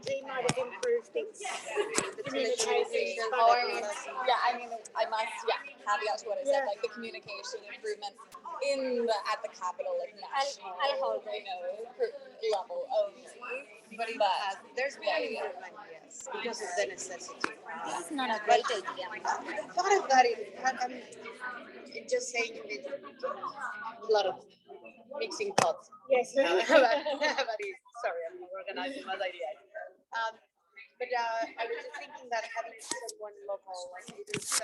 WiAD might have improved things. Communication. I mean, I must, caveat to what I said, like the communication improvements at the capital, like national, level only. But there's been an improvement, yes, because of the necessity. This is not a great idea. The thought of that, I'm just saying it, a lot of mixing thoughts. Yes. But sorry, I'm organizing my ideas. But I was just thinking that having someone local, like it is,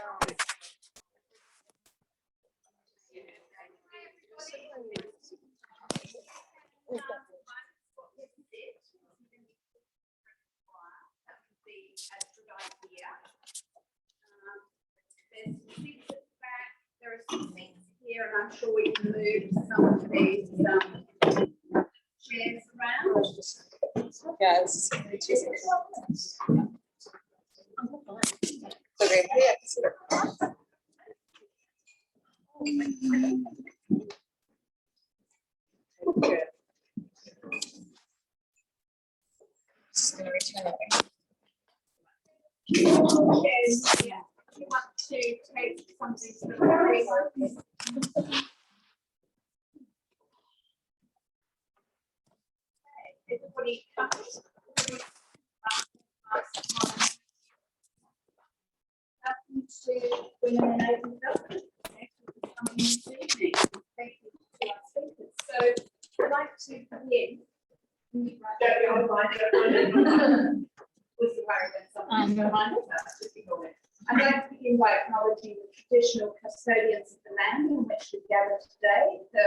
there are some things here, and I'm sure we can move some of these chairs around. Yeah, it's okay. Just gonna return it. Chairs, yeah. You want to take something to the right. Everybody comes. Welcome to Women in Open Development. Thank you for coming this evening. Thank you to our speakers. So I'd like to begin. I'd like to begin by acknowledging the traditional custodians of the land in which we gather today, the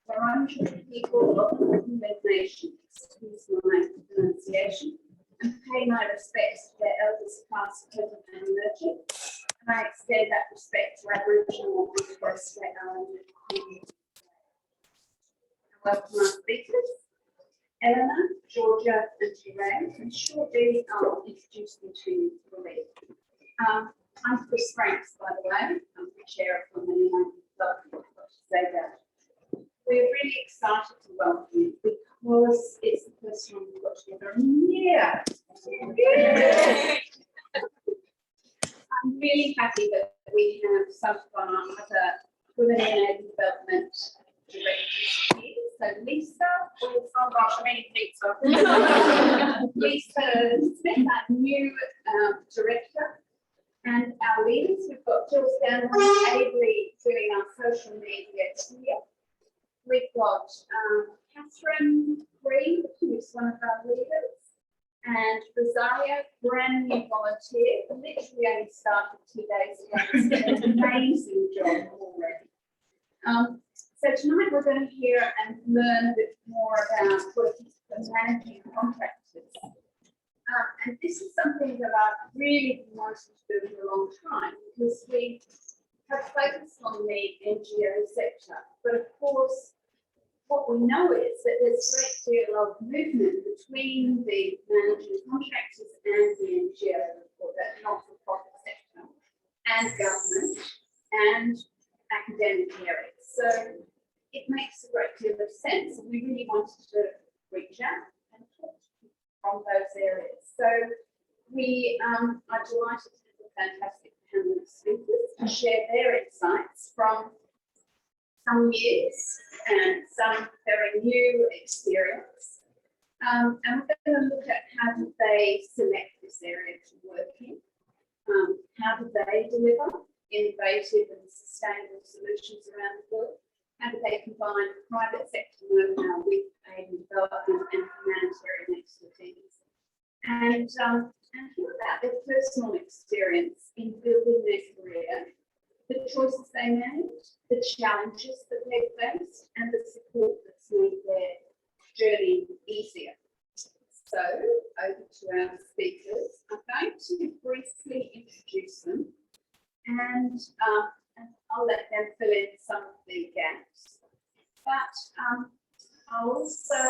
Wurundjeri people of the Kulin Nation, excuse my pronunciation, and pay my respects to their elders past, present and emerging. And I extend that respect to Aboriginal and Torres Strait Islander communities. Welcome our speakers, Eleanor, Georgia and Terrain, and shortly I'll introduce them to you fully. I'm Chris Franks, by the way. I'm the chair of the Women Development. Say that. We're really excited to welcome you because it's the first time we've got together in a year. I'm really happy that we have some of our other Women in Development directors here. So Lisa, oh gosh, I mean Lisa. Lisa Smith, our new director. And our leaders, we've got Jill Stanley ably doing our social media here. We've got Catherine Green, who's one of our leaders, and Rosario, brand new volunteer, literally only started 2 days ago. It's an amazing job already. So tonight we're going to hear and learn a bit more about working with managing contractors. And this is something that I've really been wanting to do for a long time, because we have focused on the NGO sector. But of course, what we know is that there's a great deal of movement between the managing contractors and the NGO, or that not-for-profit sector, and government and academic areas. So it makes a great deal of sense. We really wanted to reach out and talk to people from those areas. So we are delighted to have a fantastic panel of speakers to share their insights from some years and some very new experience. And we're going to look at how did they select this area to work in, how did they deliver innovative and sustainable solutions around the world, how do they combine private sector know-how with aid and development and humanitarian expertise, and hear about their personal experience in building their career, the choices they made, the challenges that they faced, and the support that's made their journey easier. So, over to our speakers. I'm going to briefly introduce them, and I'll let them fill in some of the gaps. But I'll also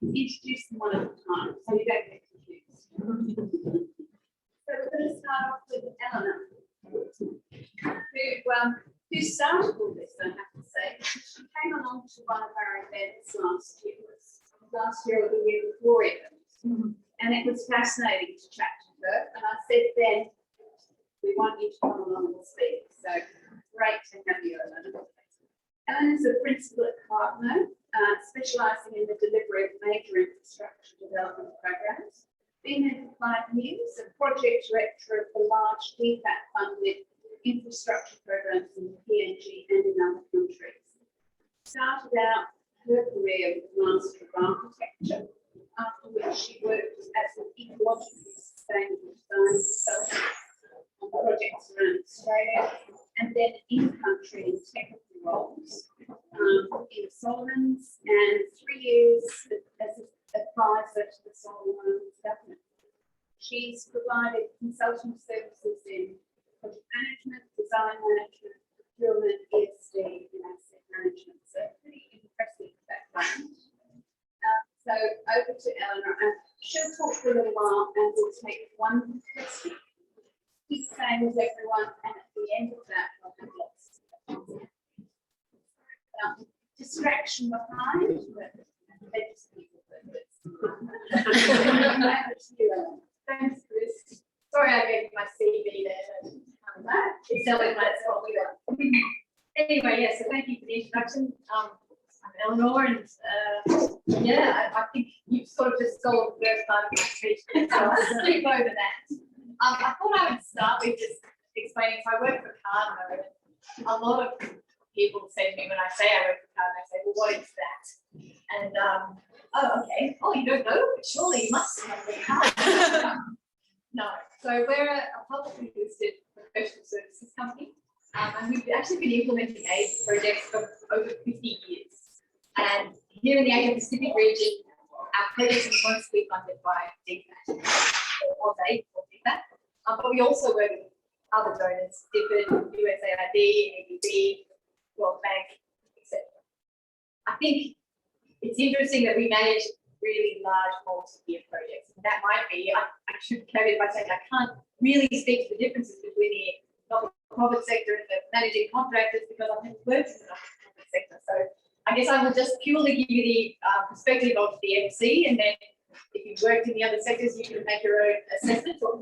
introduce them one at a time, so you don't get confused. So we're going to start off with Eleanor, who started all this, I have to say. She came along to one of our events last year. It was last year at the year before even. And it was fascinating to chat to her. And I said then, we want you to come along and speak. So great to have you, Ellen. Ellen is a principal at Cardno, specialising in the delivery of major infrastructure development programs. Been there for 5 years, a project director of the large DFAT funded infrastructure programs in PNG and in other countries. Started out her career with a Master of Architecture, after which she worked as an ecologically sustainable design consultant on projects around Australia, and then in country in technical roles in Solomons, and 3 years as an advisor to the Solomons government. She's provided consulting services in project management, design management, procurement, ESG, and asset management. So pretty impressive background. So over to Eleanor, and she'll talk for a little while, and we'll take one question. Keep saying with everyone, and at the end of that, we'll have lots of questions. Distraction behind, but they're just people. Thanks, Chris. Sorry, I gave my CV there. It's selling myself. Anyway, yeah, so thank you for the introduction. I'm Eleanor, and yeah, I think you've sort of just stole the first part of my speech, so I'll skip over that. I thought I would start with just explaining. So I work for Cardno, and a lot of people say to me when I say I work for Cardno, I say, well, what is that? And oh, okay. Oh, you don't know? But surely you must have the card. No. So we're a publicly listed professional services company, and we've actually been implementing aid projects for over 50 years. And here in the Asia Pacific region, our projects are mostly funded by DFAT, or they call DFAT. But we also work with other donors, DFAT, USAID, ADB, World Bank, etc. I think it's interesting that we manage really large multi-year projects. And that might be, I should caveat by saying I can't really speak to the differences between the not-for-profit sector and the managing contractors because I've never worked in the not-for-profit sector. So I guess I will just purely give you the perspective of the MC, and then if you've worked in the other sectors, you can make your own assessment or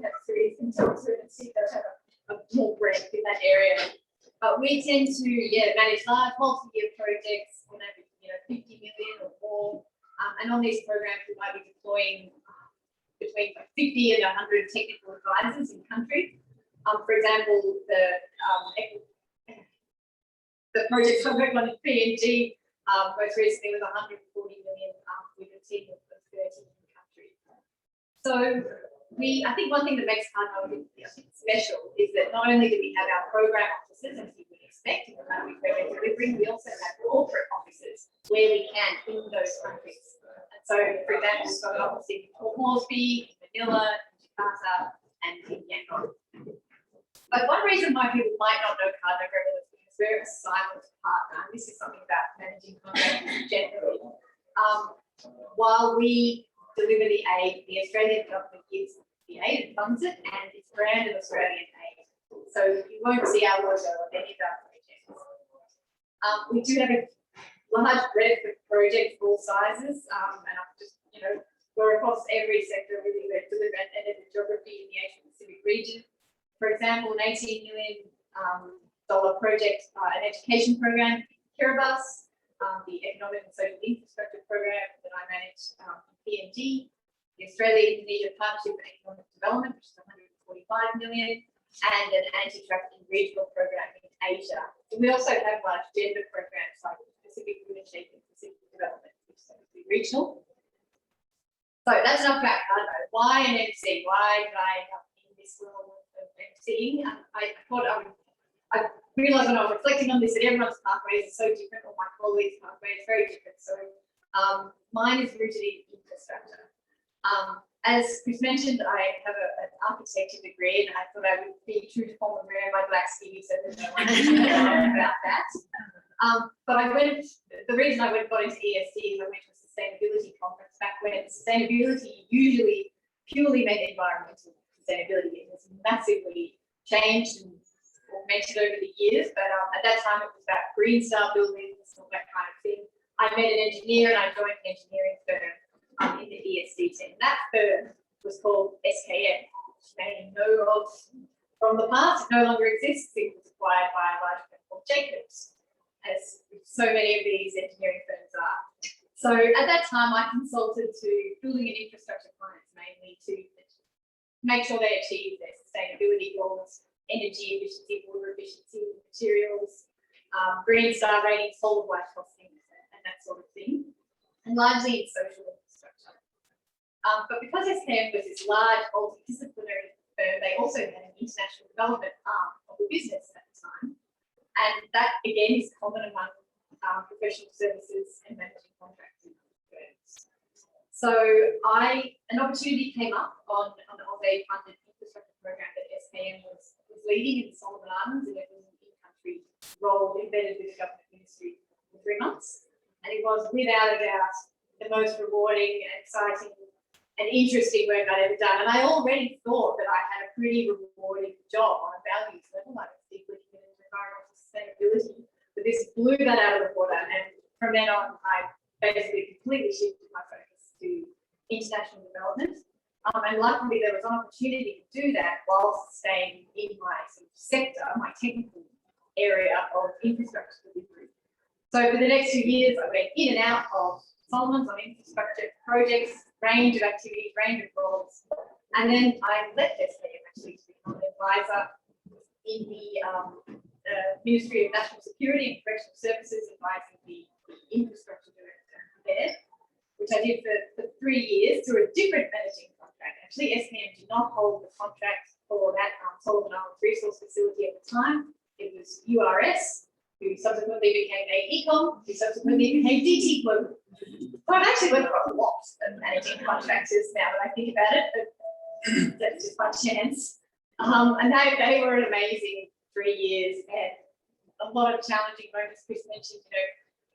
see if they have a more breadth in that area. But we tend to manage large multi-year projects on average, 50 million or more. And on these programs, we might be deploying between 50 and 100 technical advisors in country. For example, the projects I worked on in PNG most recently was 140 million with a team of 30 in country. So I think one thing that makes Cardno special is that not only do we have our program offices, as you would expect in the countries where we're delivering, we also have corporate offices where we can in those countries. And so, for example, we've got an office in Port Moresby, in Manila, in Jakarta, and in Yangon. But one reason why people might not know Cardno very well is because we're a silent partner. And this is something about managing contractors generally. While we deliver the aid, the Australian government gives the aid and funds it, and it's branded Australian aid. So you won't see our logo on any of our projects. We do have a large breadth of projects of all sizes, and I'm just, we're across every sector really we're delivering and every geography in the Asia Pacific region. For example, an $18 million project, an education program in Kiribati, the Economic and Social Infrastructure Program that I manage in PNG, the Australia-Indonesia Partnership for Economic Development, which is $145 million, and an anti-trafficking regional program in Asia. And we also have large gender programs like Pacific Women Shaping Pacific Development, which is obviously regional. So that's enough about Cardno. Why an MC? Why did I end up in this world of MCing? I thought I realised when I was reflecting on this that everyone's pathways are so different, or my colleagues' pathways are very different. So mine is rooted in infrastructure. As Chris mentioned, I have an architecture degree, and I thought I would be true to form and wear my black skivvy so that no one knows about that. But the reason I got into ESG is I went to a sustainability conference back when sustainability usually purely meant environmental sustainability. It has massively changed and augmented over the years, but at that time it was about green star buildings and all that kind of thing. I met an engineer and I joined an engineering firm firm was called SKM, which you may know of from the past. It no longer exists. It was acquired by a large firm called Jacobs, as so many of these engineering firms are. So at that time, I consulted to building and infrastructure clients, mainly to make sure they achieve their sustainability goals, energy efficiency, water efficiency, materials, green star ratings, whole of life costings, and that sort of thing, and largely in social infrastructure. But because SKM was this large multidisciplinary firm, they also had an international development arm of the business at the time, and that again is common among professional services and managing contracting firms. So an opportunity came up on an Aussie-funded infrastructure program that SKM was leading in the Solomon Islands, and it was an in-country role embedded with the government ministry for 3 months. And it was without a doubt the most rewarding, exciting, and interesting work I'd ever done. And I already thought that I had a pretty rewarding job on a values level. I was deeply committed to environmental sustainability, but this blew that out of the water. And from then on, I basically completely shifted my focus to international development. And luckily there was an opportunity to do that while staying in my sort of sector, my technical area of infrastructure delivery. So for the next 2 years, I went in and out of Solomons on infrastructure projects, range of activities, range of roles. And then I left SKM actually to become an advisor in the Ministry of National Security and Correctional Services, advising the infrastructure director there, which I did for 3 years through a different managing contract. Actually, SKM did not hold the contract for that Solomon Islands resource facility at the time. It was URS, who subsequently became AECOM, who subsequently became DT Global. So I've actually worked for a lot of managing contractors now that I think about it, but that's just by chance. And they were an amazing 3 years, and a lot of challenging moments. Chris mentioned,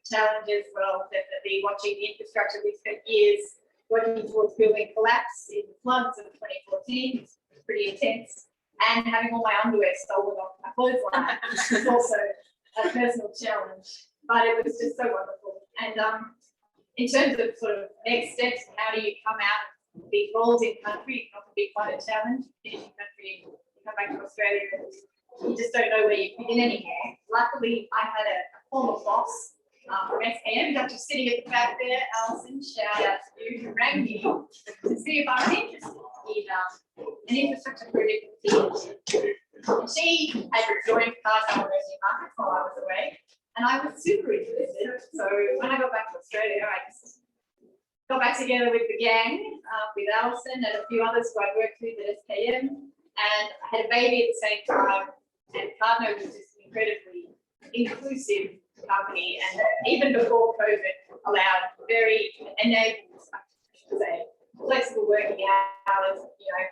challenges. Well, definitely watching the infrastructure. We spent years working towards building collapse in the floods of 2014. It was pretty intense, and having all my underwear stolen off my clothesline was also a personal challenge. But it was just so wonderful. And in terms of sort of next steps, how do you come out of these roles in country? It can often be quite a challenge. Finishing country, you come back to Australia, and you just don't know where you fit in anymore. Luckily, I had a former boss from SKM, who's just sitting at the back there, Alison, shout out to you, who rang me to see if I was interested in an infrastructure project in Fiji. And she had joined Carter University Markets while I was away, and I was super interested. So when I got back to Australia, I just got back together with the gang, with Alison and a few others who I worked with at SKM, and I had a baby at the same time. And Cardno was just an incredibly inclusive company, and even before COVID allowed very enabled, I should say, flexible working hours,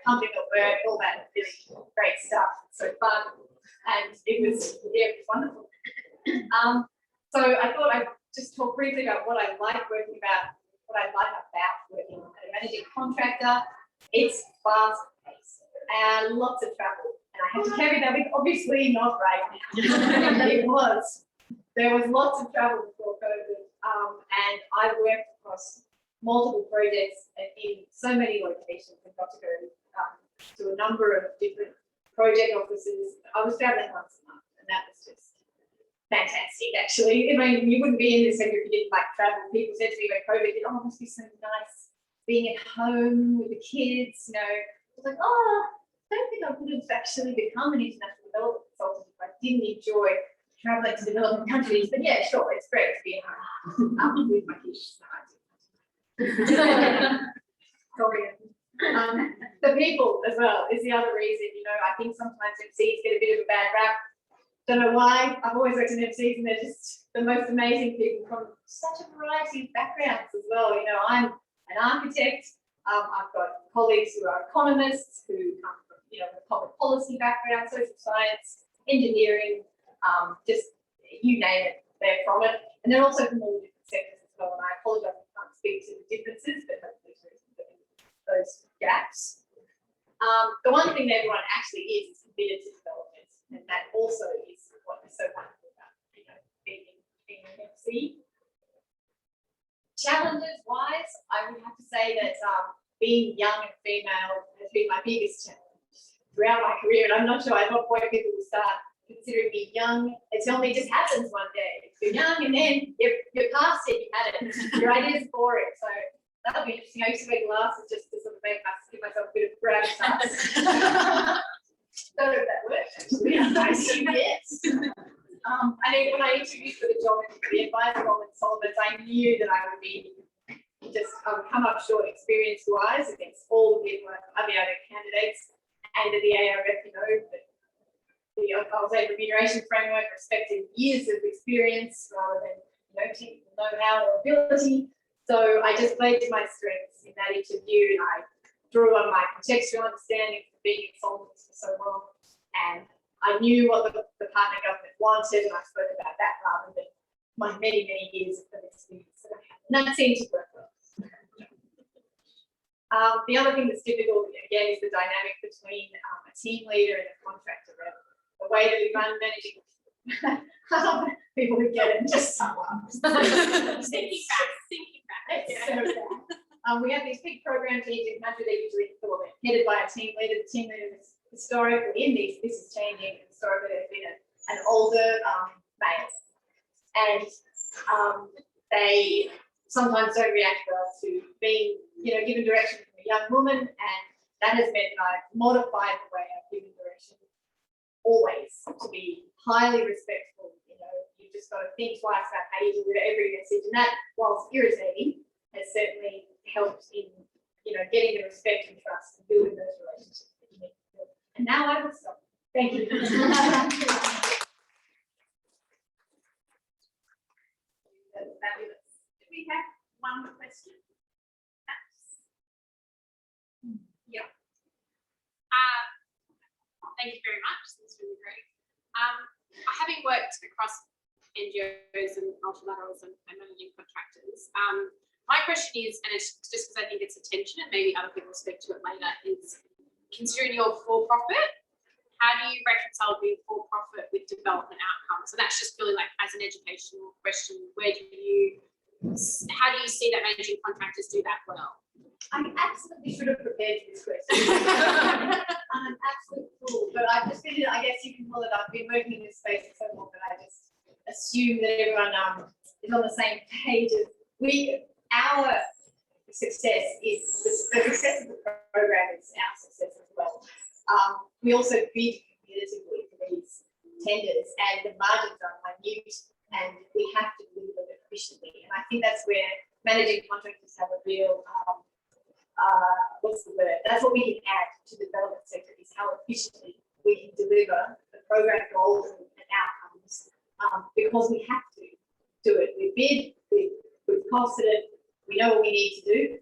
pumping at work, all that really great stuff. So fun, and it was wonderful. So I thought I'd just talk briefly about what I like working about, working as a managing contractor. It's fast paced and lots of travel. And I have to carry that with, obviously not right now. There was lots of travel before COVID, and I worked across multiple projects in so many locations and got to go to a number of different project offices. I was traveling once a month, and that was just fantastic, actually. I mean, you wouldn't be in this sector if you didn't like travel. People said to me when COVID hit, it must be so nice being at home with the kids, I was like, I don't think I would have actually become an international development consultant if I didn't enjoy traveling to developing countries. But yeah, sure, it's great to be at home with my kids. The people as well is the other reason. I think sometimes MCs get a bit of a bad rap. Don't know why. I've always worked in MCs, and they're just the most amazing people from such a variety of backgrounds as well. I'm an architect. I've got colleagues who are economists who come from, with public policy background, social science, engineering, just you name it, they're from it. And they're also from all different sectors as well. And I apologize if I can't speak to the differences, but hopefully those gaps. The one thing that everyone actually is committed to development, and that also is what is so wonderful about being an MC. Challenges wise, I would have to say that being young and female has been my biggest challenge throughout my career. And I'm not sure at what point people will start considering me young. It only just happens one day. You're young and then you're past it, you had it. Your ideas for it. So that'll be interesting. I used to wear glasses just to sort of give myself a bit of gravitas. Don't know if that works actually. I assume yes. I think when I interviewed for the job in the advisor role in Solomons, I knew that I would be just come up short experience-wise against all the other candidates and the ARF, you know, the remuneration framework respecting years of experience rather than know-how or ability. So I just played to my strengths in that interview, and I drew on my contextual understanding of being in Solomons for so long, and I knew what the partner government wanted, and I spoke about that rather than my many years of experience that I had. And that seemed to work well. The other thing that's difficult, again, is the dynamic between a team leader and a contractor. The way that we run managing people who get it just sum up. Thinking back. It's so bad. We have these big program teams in country that usually headed by a team leader. The team leader is historically in these, this is changing, historically there's been an older male. And they sometimes don't react well to being, given direction from a young woman, and that has meant that I've modified the way I've given direction always to be highly respectful. You've just got to think twice about how you deliver every message, and that, whilst irritating, has certainly helped in, getting the respect and trust and building those relationships that you need to build. And now I will stop. Thank you. That's fabulous. Do we have one question? Yeah. Thank you very much. That's really great. Having worked across NGOs and multilaterals and managing contractors, my question is, and it's just because I think it's attention and maybe other people speak to it later, is considering you're for-profit, how do you reconcile being for-profit with development outcomes? So that's just really like as an educational question, how do you see that managing contractors do that well? I absolutely should have prepared for this question. I'm an absolute fool, but I've just been, I guess you can pull it up. I've been working in this space for so long that I just assume that everyone is on the same page. Our success is, the success of the program is our success as well. We also bid competitively for these tenders, and the margins are minute, and we have to deliver them efficiently. And I think that's where managing contractors have a real, that's what we can add to the development sector, is how efficiently we can deliver the program goals and outcomes, because we have to do it. We bid, we've costed it, we know what we need to do,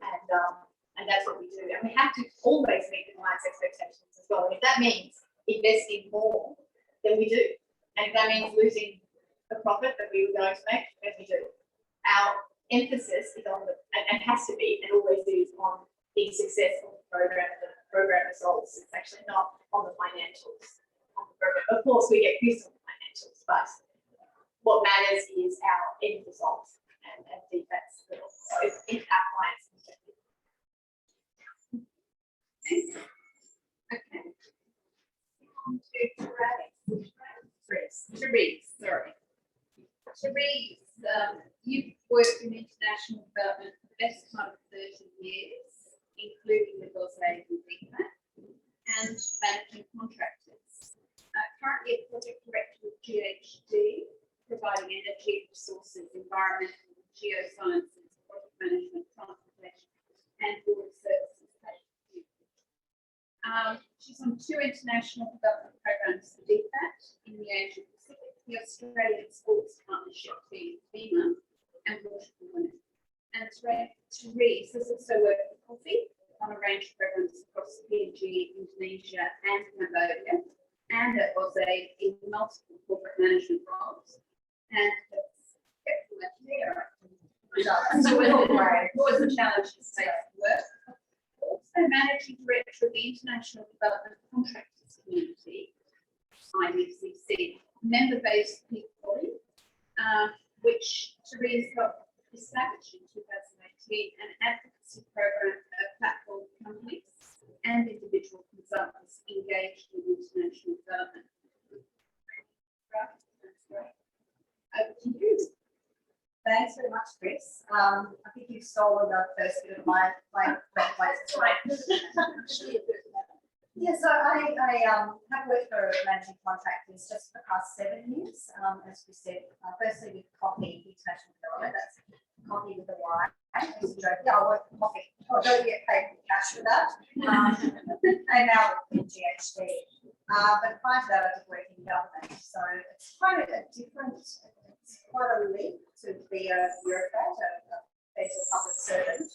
and that's what we do. And we have to always meet the client's expectations as well. And if that means investing more, then we do. And if that means losing the profit that we were going to make, then we do. Our emphasis is on and has to be, and always is, on the success of the program and the program results. It's actually not on the financials on the program. Of course, we get used to the financials, but what matters is our end results and defects. So it's our clients' perspective. Okay. On to Therese, sorry. Therese, you've worked in international development for the best part of 30 years, including with WiAD and WiAD, and managing contractors. Currently a project director with GHD, providing energy resources, environmental, geosciences, project management, transportation, and water services. She's on 2 international development programs for DFAT in the Asia Pacific, the Australian Sports Partnership Team, FEMA, and Water for Women. And Therese has also worked with Coffee on a range of programs across PNG, Indonesia, and Cambodia, and at WiAD in multiple corporate management roles. And that's excellent here. So always a challenge to stay at work. Also managing director of the International Development Contractors Community, IDCC, member-based peak body, which Therese got established in 2018, an advocacy program, a platform I think you've stolen the first bit of my place. Yeah, so I have worked for managing contractors just for the past 7 years. As we said, firstly with coffee, international development, that's coffee with a Y. Yeah, I work for coffee. I don't get paid cash for that. And now with GHD. But prior to that, I did work in government. So it's quite a different, it's quite a leap to be a bureaucrat, a federal public servant,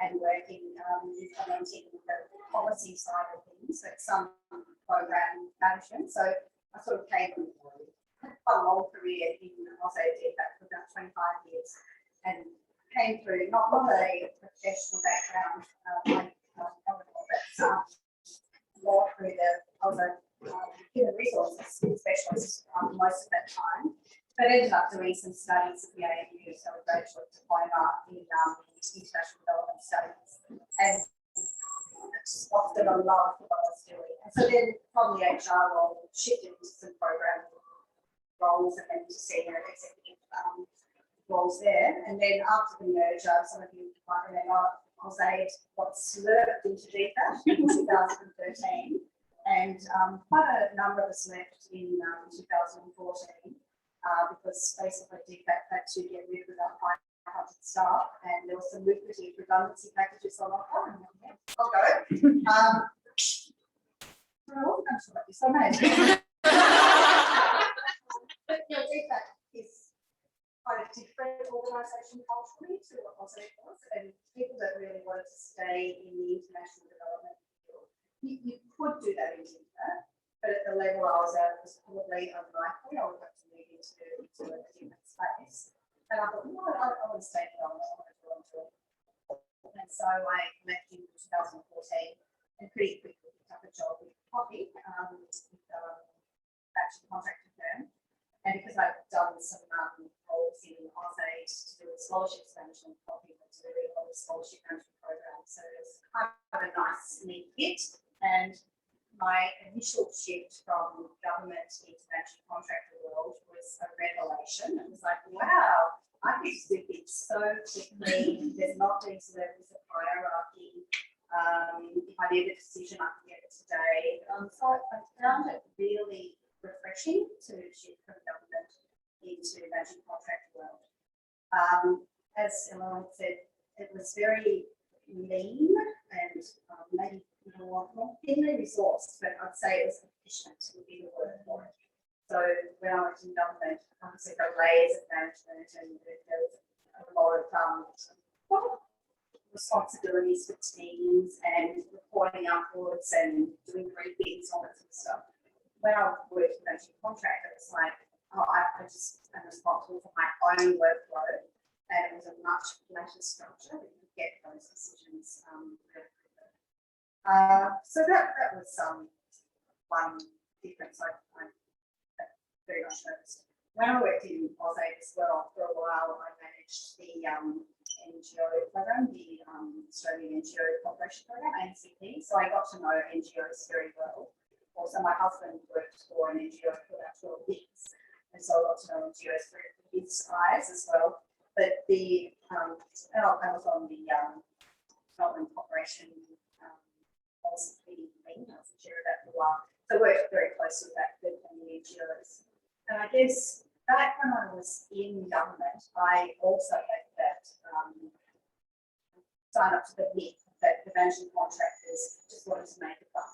and working, implementing the policy side of things, like some program management. So I sort of came a long career in WiAD for about 25 years and came through not a professional background, but more through I was a human resources specialist most of that time, but ended up doing some studies at the ANU, so a graduate diploma in international development studies, and just fostered a love for what I was doing. And so then from the HR role, shifted into some program roles and then to senior executive roles there. And then after the merger, some of you might remember, WiAD got slurped into DFAT in 2013. And quite a number of us left in 2014 because basically DFAT had to get rid of about 500 staff, and there were some lucrative redundancy packages on offer. I'll go. Well, I'm sure so amazing. But DFAT is quite a different organisation culturally to what WiAD was, and people that really wanted to stay in the international development field, you could do that in DFAT, but at the level I was at, it was probably unlikely. I would have to move into a different space. And I thought, no, I want to stay here. I want to do it. And so I left in 2014 and pretty quickly picked up a job with coffee, actually contracting firm. And because I've done some roles in WiAD to do with scholarships management, coffee was really a lot of scholarship management programs. So it was kind of a nice neat fit. And my initial shift from government into managing contractor world was a revelation. It was like, wow, I can do things so quickly. There's not these levels of hierarchy. If I need a decision, I can get it today. So I found it really refreshing to shift from government into managing contractor world. As Ellen said, it was very lean and maybe more thinly resourced, but I'd say it was efficient would be the word for it. So when I was in government, obviously there were layers of management and there was a lot of responsibilities for teams and reporting upwards and doing briefings, all that sort of stuff. When I worked in managing contractor, it's like, oh, I just am responsible for my own workload, and it was a much flatter structure that you get those decisions really quickly. So that was one difference I very much noticed. When I worked in WiAD as well, for a while, I managed the NGO program, the Australian NGO Cooperation Program, ANCP. So I got to know NGOs very well. Also, my husband worked for an NGO for about 12 years, and so I got to know NGOs through his eyes as well. But the I was on the Development Cooperation Policy Committee. I was the chair of that for a while. So I worked very closely with that group and the NGOs. And I guess back when I was in government, I also had that sign up to the myth that the managing contractors just wanted to make a buck,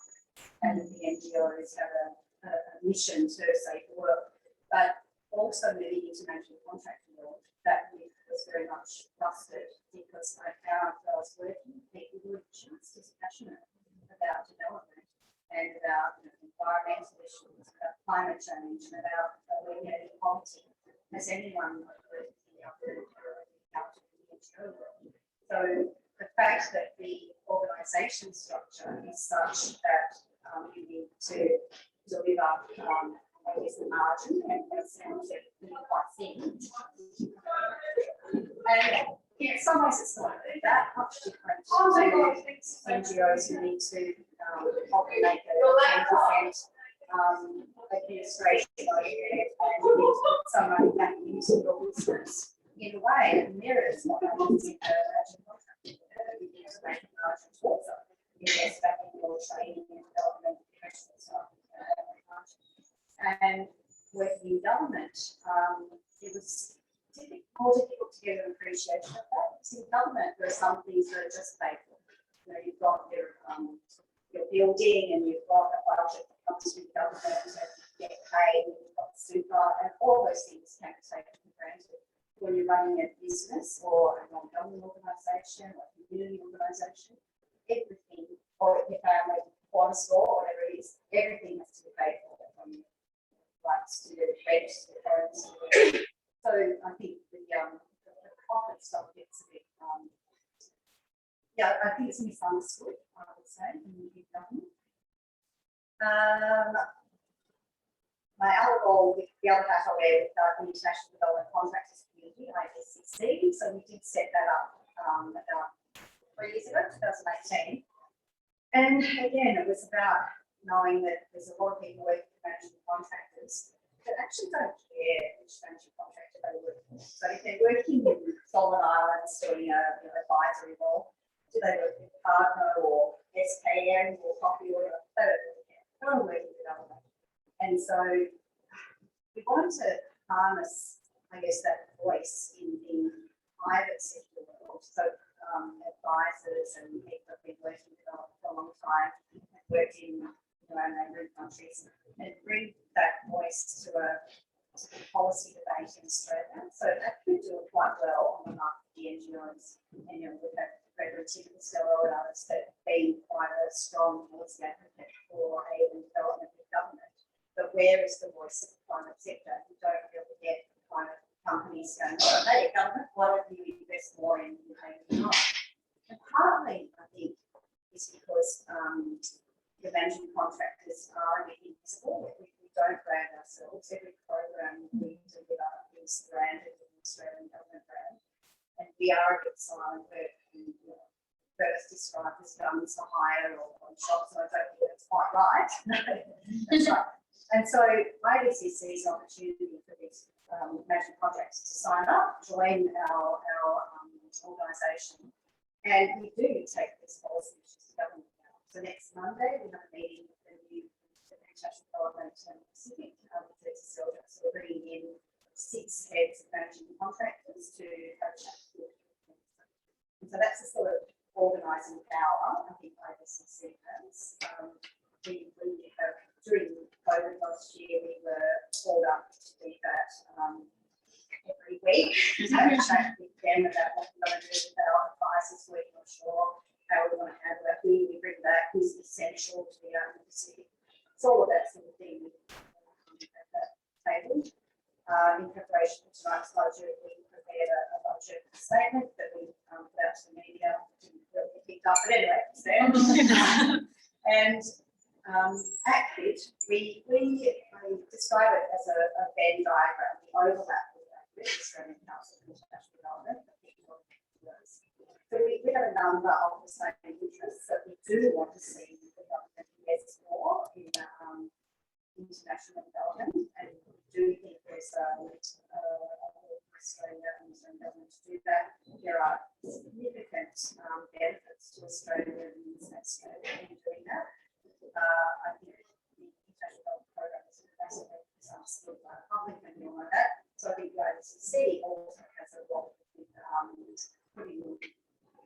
and that the NGOs have a mission to save the world. But also moving into managing contracting world, that myth was very much busted, because I found that I was working with people who were just as passionate about development and about environmental issues, about climate change, and about alleviating poverty as anyone would work in the upper NGO world. So the fact that the organisation structure is such that you need to deliver I guess the margin, and that sounds really quite thin. And in some ways it's not that much different to NGOs who need to probably make a 10% administration and need to put some money back into your business. in a way, it mirrors what happens in a contract. You need to make margins also. Invest back in your training and development, professional stuff. And working in government, it was more difficult to get an appreciation of that. Because in government, there are some things that are just paid for. You know, you've got your building and you've got a budget that comes through government and you get paid and you've got super and all those things can be taken for granted. When you're running a business or a non-government organisation or a community organisation, everything, or your family, or a store, or whatever it is, everything has to be paid for from your rights to the rent, to the parents. So I think the profit stuff gets a bit, yeah, I think it's misunderstood, I would say, in the government. My other role with the other hat I wear with the International Development Contractors Community, ISCC, so we did set that up about 3 years ago, 2018. And again, it was about knowing that there's a lot of people working with management contractors that actually don't care which management contractor they work for. So if they're working in Solomon Islands doing a advisory role, do they work with partner or SKM or coffee or whatever? They don't really care. They're all working with government. And so we wanted to harness, I guess, that voice in the private sector world. So advisors and people have been working with for a long time and worked in neighbouring countries and bring that voice to a policy debate in Australia. So that could do it quite well on behalf of the NGOs. And we've had Gregory Costello and others that have been quite a strong policy advocate for aid and development with government. But where is the voice of the private sector? You don't really get private companies going, hey, government, why don't you invest more in aid? And partly, I think, is because the management contractors are a bit invisible. We don't brand ourselves. Every program we deliver is branded with the Australian government brand. And we are a bit silent. We're first described as guns for hire or on shops, and I don't think that's quite right. That's right. And so IDC sees an opportunity for these management contractors to sign up, join our organisation, and we do take this policy to government now. So next Monday we have a meeting with the new International Development Pacific with so we're bringing in 6 heads of management contractors to have a chat with them. And so that's a sort of organising power I think IDC has. We have, during COVID last year, we were called up to do that every week to have a chat with them about what we're going to do with our advisors working offshore, how we want to handle it, who we bring back, who's essential to the Pacific. So all of that sort of thing at that table. In preparation for tonight's budget, we prepared a budget statement that we put out to the media, didn't really pick up, but anyway, it's there. And at FIT, we describe it as a Venn diagram, the overlap with the Australian Council for International Development. So we have a number of the same interests that we do want to see the government invest more in international development, and we do think there's a Australia and New government to do that. There are significant benefits to Australians and Australia in doing that. I think the international development program is basically still public and all like that. So I think the IDC also has a role in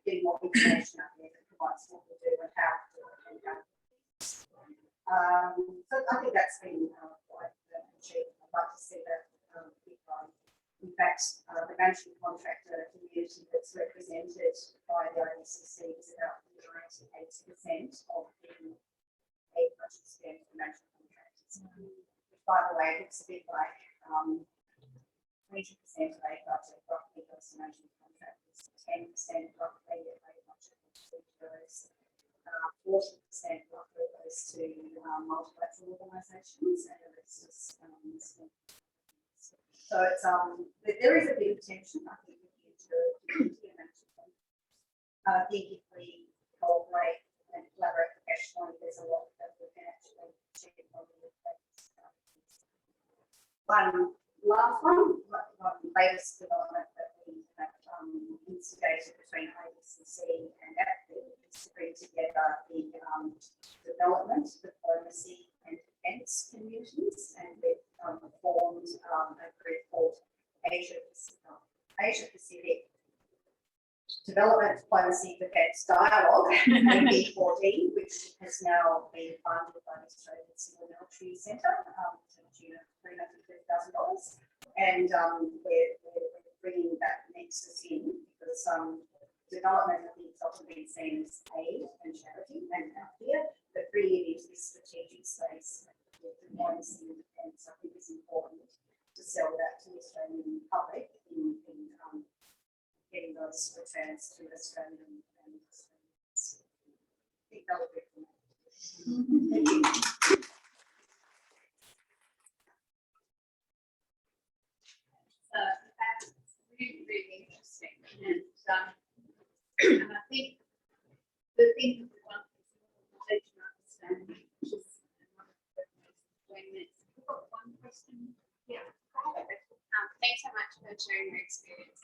getting more information out there that provides what we do and how to do it. So I think that's been quite achieved. I'd like to see that keep going. In fact, the management contractor community that's represented by the IDC is about 98% of the aid budget spent for management contractors. Which, by the way, looks a bit like 20% of aid budget roughly goes to management contractors, 10% roughly of aid budget goes to 40% roughly goes to multilateral organisations, and the rest is so it's there is a bit of tension, I think, with the community and management. I think if we cooperate and collaborate professionally, there's a lot that we can actually achieve on the one last one, the latest development that we instigated between ABCC and AFP is to bring together the development, diplomacy and defence communities, and we've formed a group called Asia Pacific Development, Diplomacy, Defence Dialogue, AB14, which has now been funded by the Australian Civil Military Centre to the tune of $350,000. And we're bringing that nexus in because development, I think, is often been seen as aid and charity and out here, but bringing it into this strategic space with diplomacy and defence, I think is important to sell that to the Australian public in getting those returns to Australian and Australians. I think that would be cool. Thank you. That's really, really interesting. And I think the thing that we want is knowledge and understanding, which is one of the ways of doing this. We've got one question. Yeah. Thanks so much for sharing your experiences.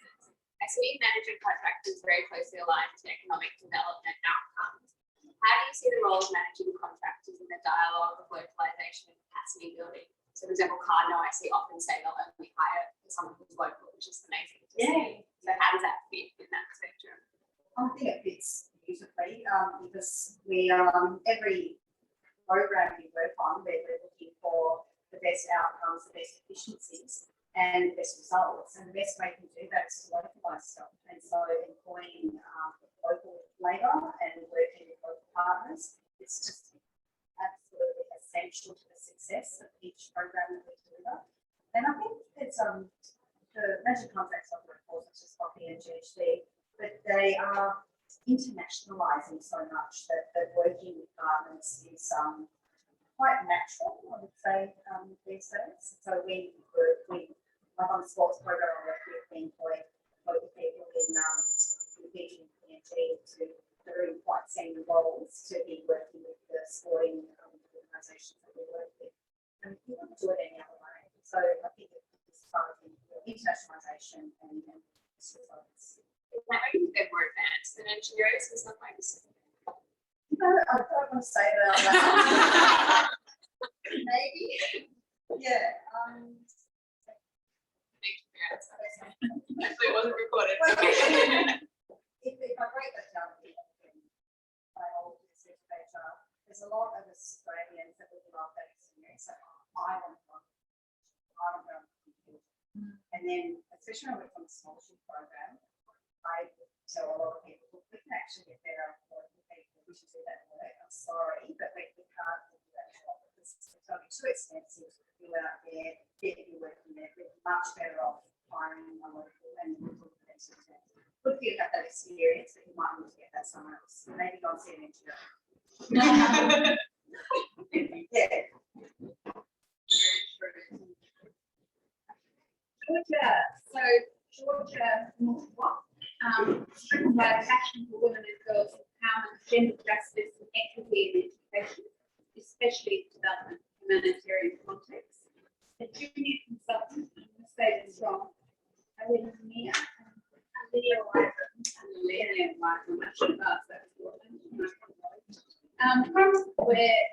I see managing contractors very closely aligned to economic development outcomes. How do you see the role of managing contractors in the dialogue of localization and capacity building? So, for example, Cardno, I see often say they'll only hire someone who's local, which is amazing to see. So, how does that fit in that spectrum? I think it fits beautifully because we every program we work on, we're looking for the best outcomes, the best efficiencies, and the best results. And the best way to do that is to localise stuff. And so employing local labour and working with local partners, it's just absolutely essential to the success of each program that we deliver. And I think it's the major contracts I've worked for, such as Coffee and GHD, but they are internationalising so much that working with partners is quite natural, I would say, these days. So we like on the sports program, we employ local people in PG and PNG to very quite senior roles to be working with the sporting organisations that we work with. And we wouldn't do it any other way. So I think it's part of the internationalisation and results. That might be a bit more advanced than NGOs and stuff like this. No, I don't want to say that. Maybe. Yeah. Thank you for your answer. Actually, it wasn't recorded. If I break that down a bit, my old research HR, there's a lot of Australians that would love that experience. So I want to and then, especially when I work on the scholarship program, I tell a lot of people, look, we can actually get better local people, we should do that work. I'm sorry, but we can't do that job because it's going to be too expensive to go out there, get you working there. We're much better off hiring a local and local representative. Good for you to have that experience, but you might want to get that somewhere else. Maybe go and see an NGO. Yeah. Georgia, so Georgia Northwalk, driven by a passion for women and girls empowerment, gender justice and equity in education, especially in development humanitarian context. A junior consultant, I'm going to say this wrong, Lydia Wyvern, actually asked that before. From where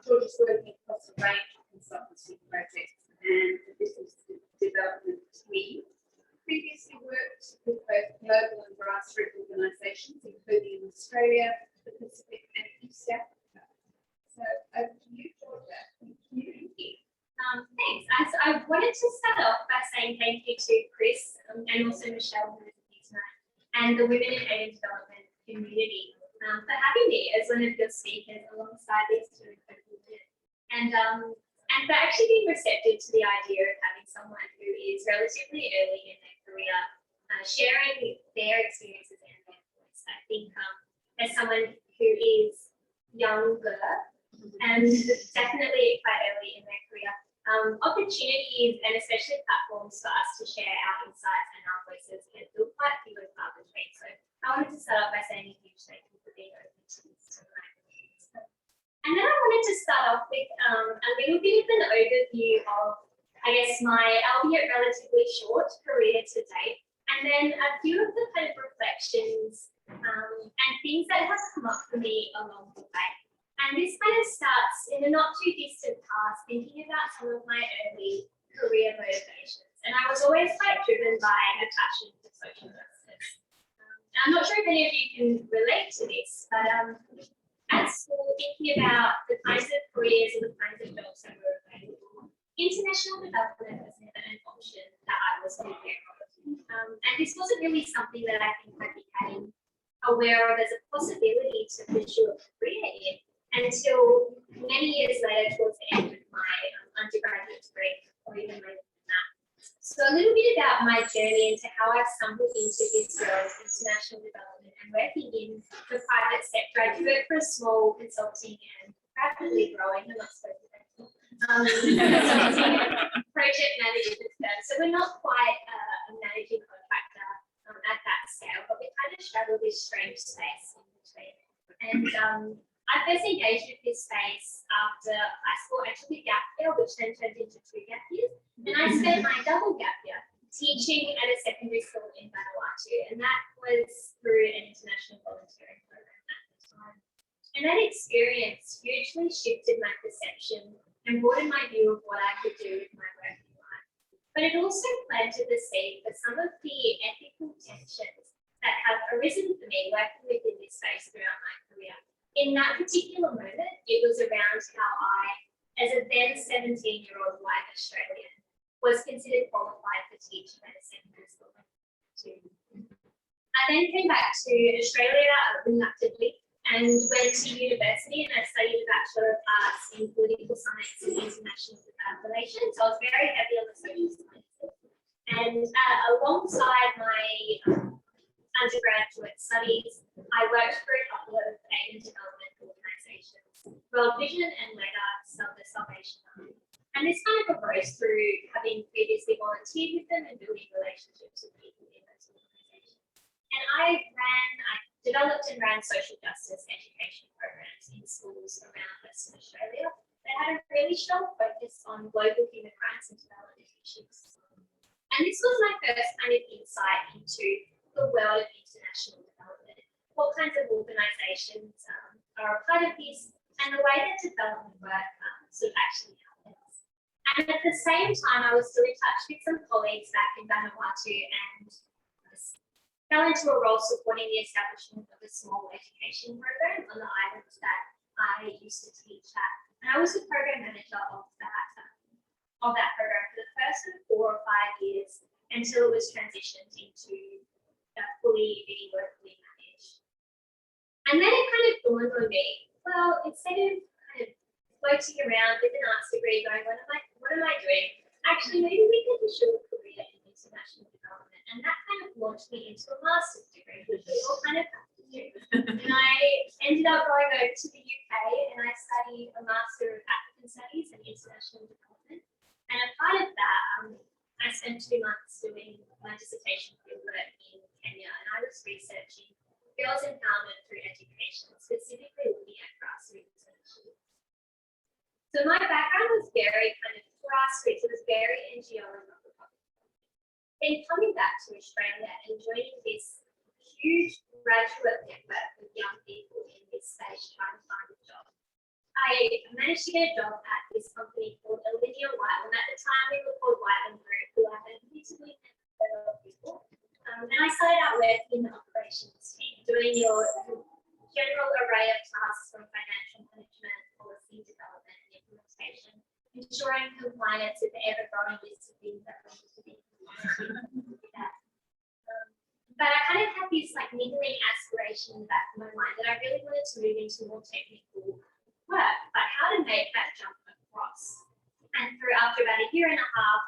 Georgia's working across a range of consultancy projects and the business development team. Previously worked with both global and grassroots organisations, including in Australia, the Pacific and East Africa. So over to you, Georgia. Thank you. Thanks. I wanted to start off by saying thank you to Chris and also Michelle, who is here tonight, and the Women in Aid and Development community for having me as one of your speakers alongside these two incredible women. And for actually being receptive to the idea of having someone who is relatively early in their career sharing their experiences and their voice. I think as someone who is younger and definitely quite early in their career, opportunities and especially platforms for us to share our insights and our voices can feel quite few and far between. So I wanted to start off by saying a huge thank you for being open to this tonight. And then I wanted to start off with a little bit of an overview of, I guess, my, albeit relatively short career to date, And then a few of the kind of reflections and things that have come up for me along the way. And this kind of starts in the not too distant past, thinking about some of my early career motivations. And I was always quite driven by a passion for social justice. I'm not sure if any of you can relate to this, but at school, thinking about the kinds of careers or the kinds of jobs that were available, international development was never an option that I was aware of. And this wasn't really something that I think I became aware of as a possibility to pursue a career in until many years later, towards the end of my undergraduate degree, or even later than that. So a little bit about my journey into how I've stumbled into this world of international development and working in the private sector. I do work for a small consulting and rapidly growing, I'm not supposed to project management firm. So we're not quite a managing contractor at that scale, but we kind of straddle this strange space in between. And I first engaged with this space after high school. I took a gap year, which then turned into 2 gap years. And I spent my double gap year teaching at a secondary school in Vanuatu, and that was through an international volunteering program at the time. And that experience hugely shifted my perception and broadened my view of what I could do with my working life. But it also planted the seed for some of the ethical tensions that have arisen for me working within this space throughout my career. In that particular moment, it was around how I, as a then 17-year-old white Australian, was considered qualified for teaching at a secondary school. I then came back to Australia reluctantly and went to university, and I studied a Bachelor of Arts in Political Science and International Relations. So I was very heavy on the social sciences. And alongside my undergraduate studies, I worked for a couple of aid and development organisations, World Vision and WiAD, the Salvation Army. And this kind of arose through having previously volunteered with them and building relationships with people in those organisations. And I developed and ran social justice education programs in schools around Western Australia that had a really strong focus on global human rights and development issues. And this was my first kind of insight into the world of international development, what kinds of organisations are a part of this, and the way that development work sort of actually happens. And at the same time, I was still in touch with some colleagues back in Vanuatu and fell into a role supporting the establishment of a small education program on the island that I used to teach at. And I was the program manager of that program for the first 4 or 5 years until it was transitioned into fully being locally managed. And then it kind of dawned on me, well, instead of kind of floating around with an arts degree going, what am I doing? Actually, maybe we could pursue a career in international development. And that kind of launched me into a master's degree, which we all kind of have to do. And I ended up going over to the UK and I studied a Master of African Studies and International Development. And a part of that, I spent 2 months doing my dissertation fieldwork in Kenya, and I was researching girls' empowerment through education, specifically looking at grassroots initiatives. So my background was very kind of grassroots, it was very NGO and not-for-profit. Then coming back to Australia and joining this huge graduate network of young people in this space trying to find a job, I managed to get a job at this company called Allinear Whiteland. At the time, we were called Whiteland Group, who I had visibly met people. And I started out working in the operations team, doing your general array of tasks from financial management, policy development, and implementation, ensuring compliance with the ever-growing list of things that we need to be compliant. But I kind of had this like niggling aspiration in the back of my mind that I really wanted to move into more technical work, but how to make that jump across. And after about a year and a half,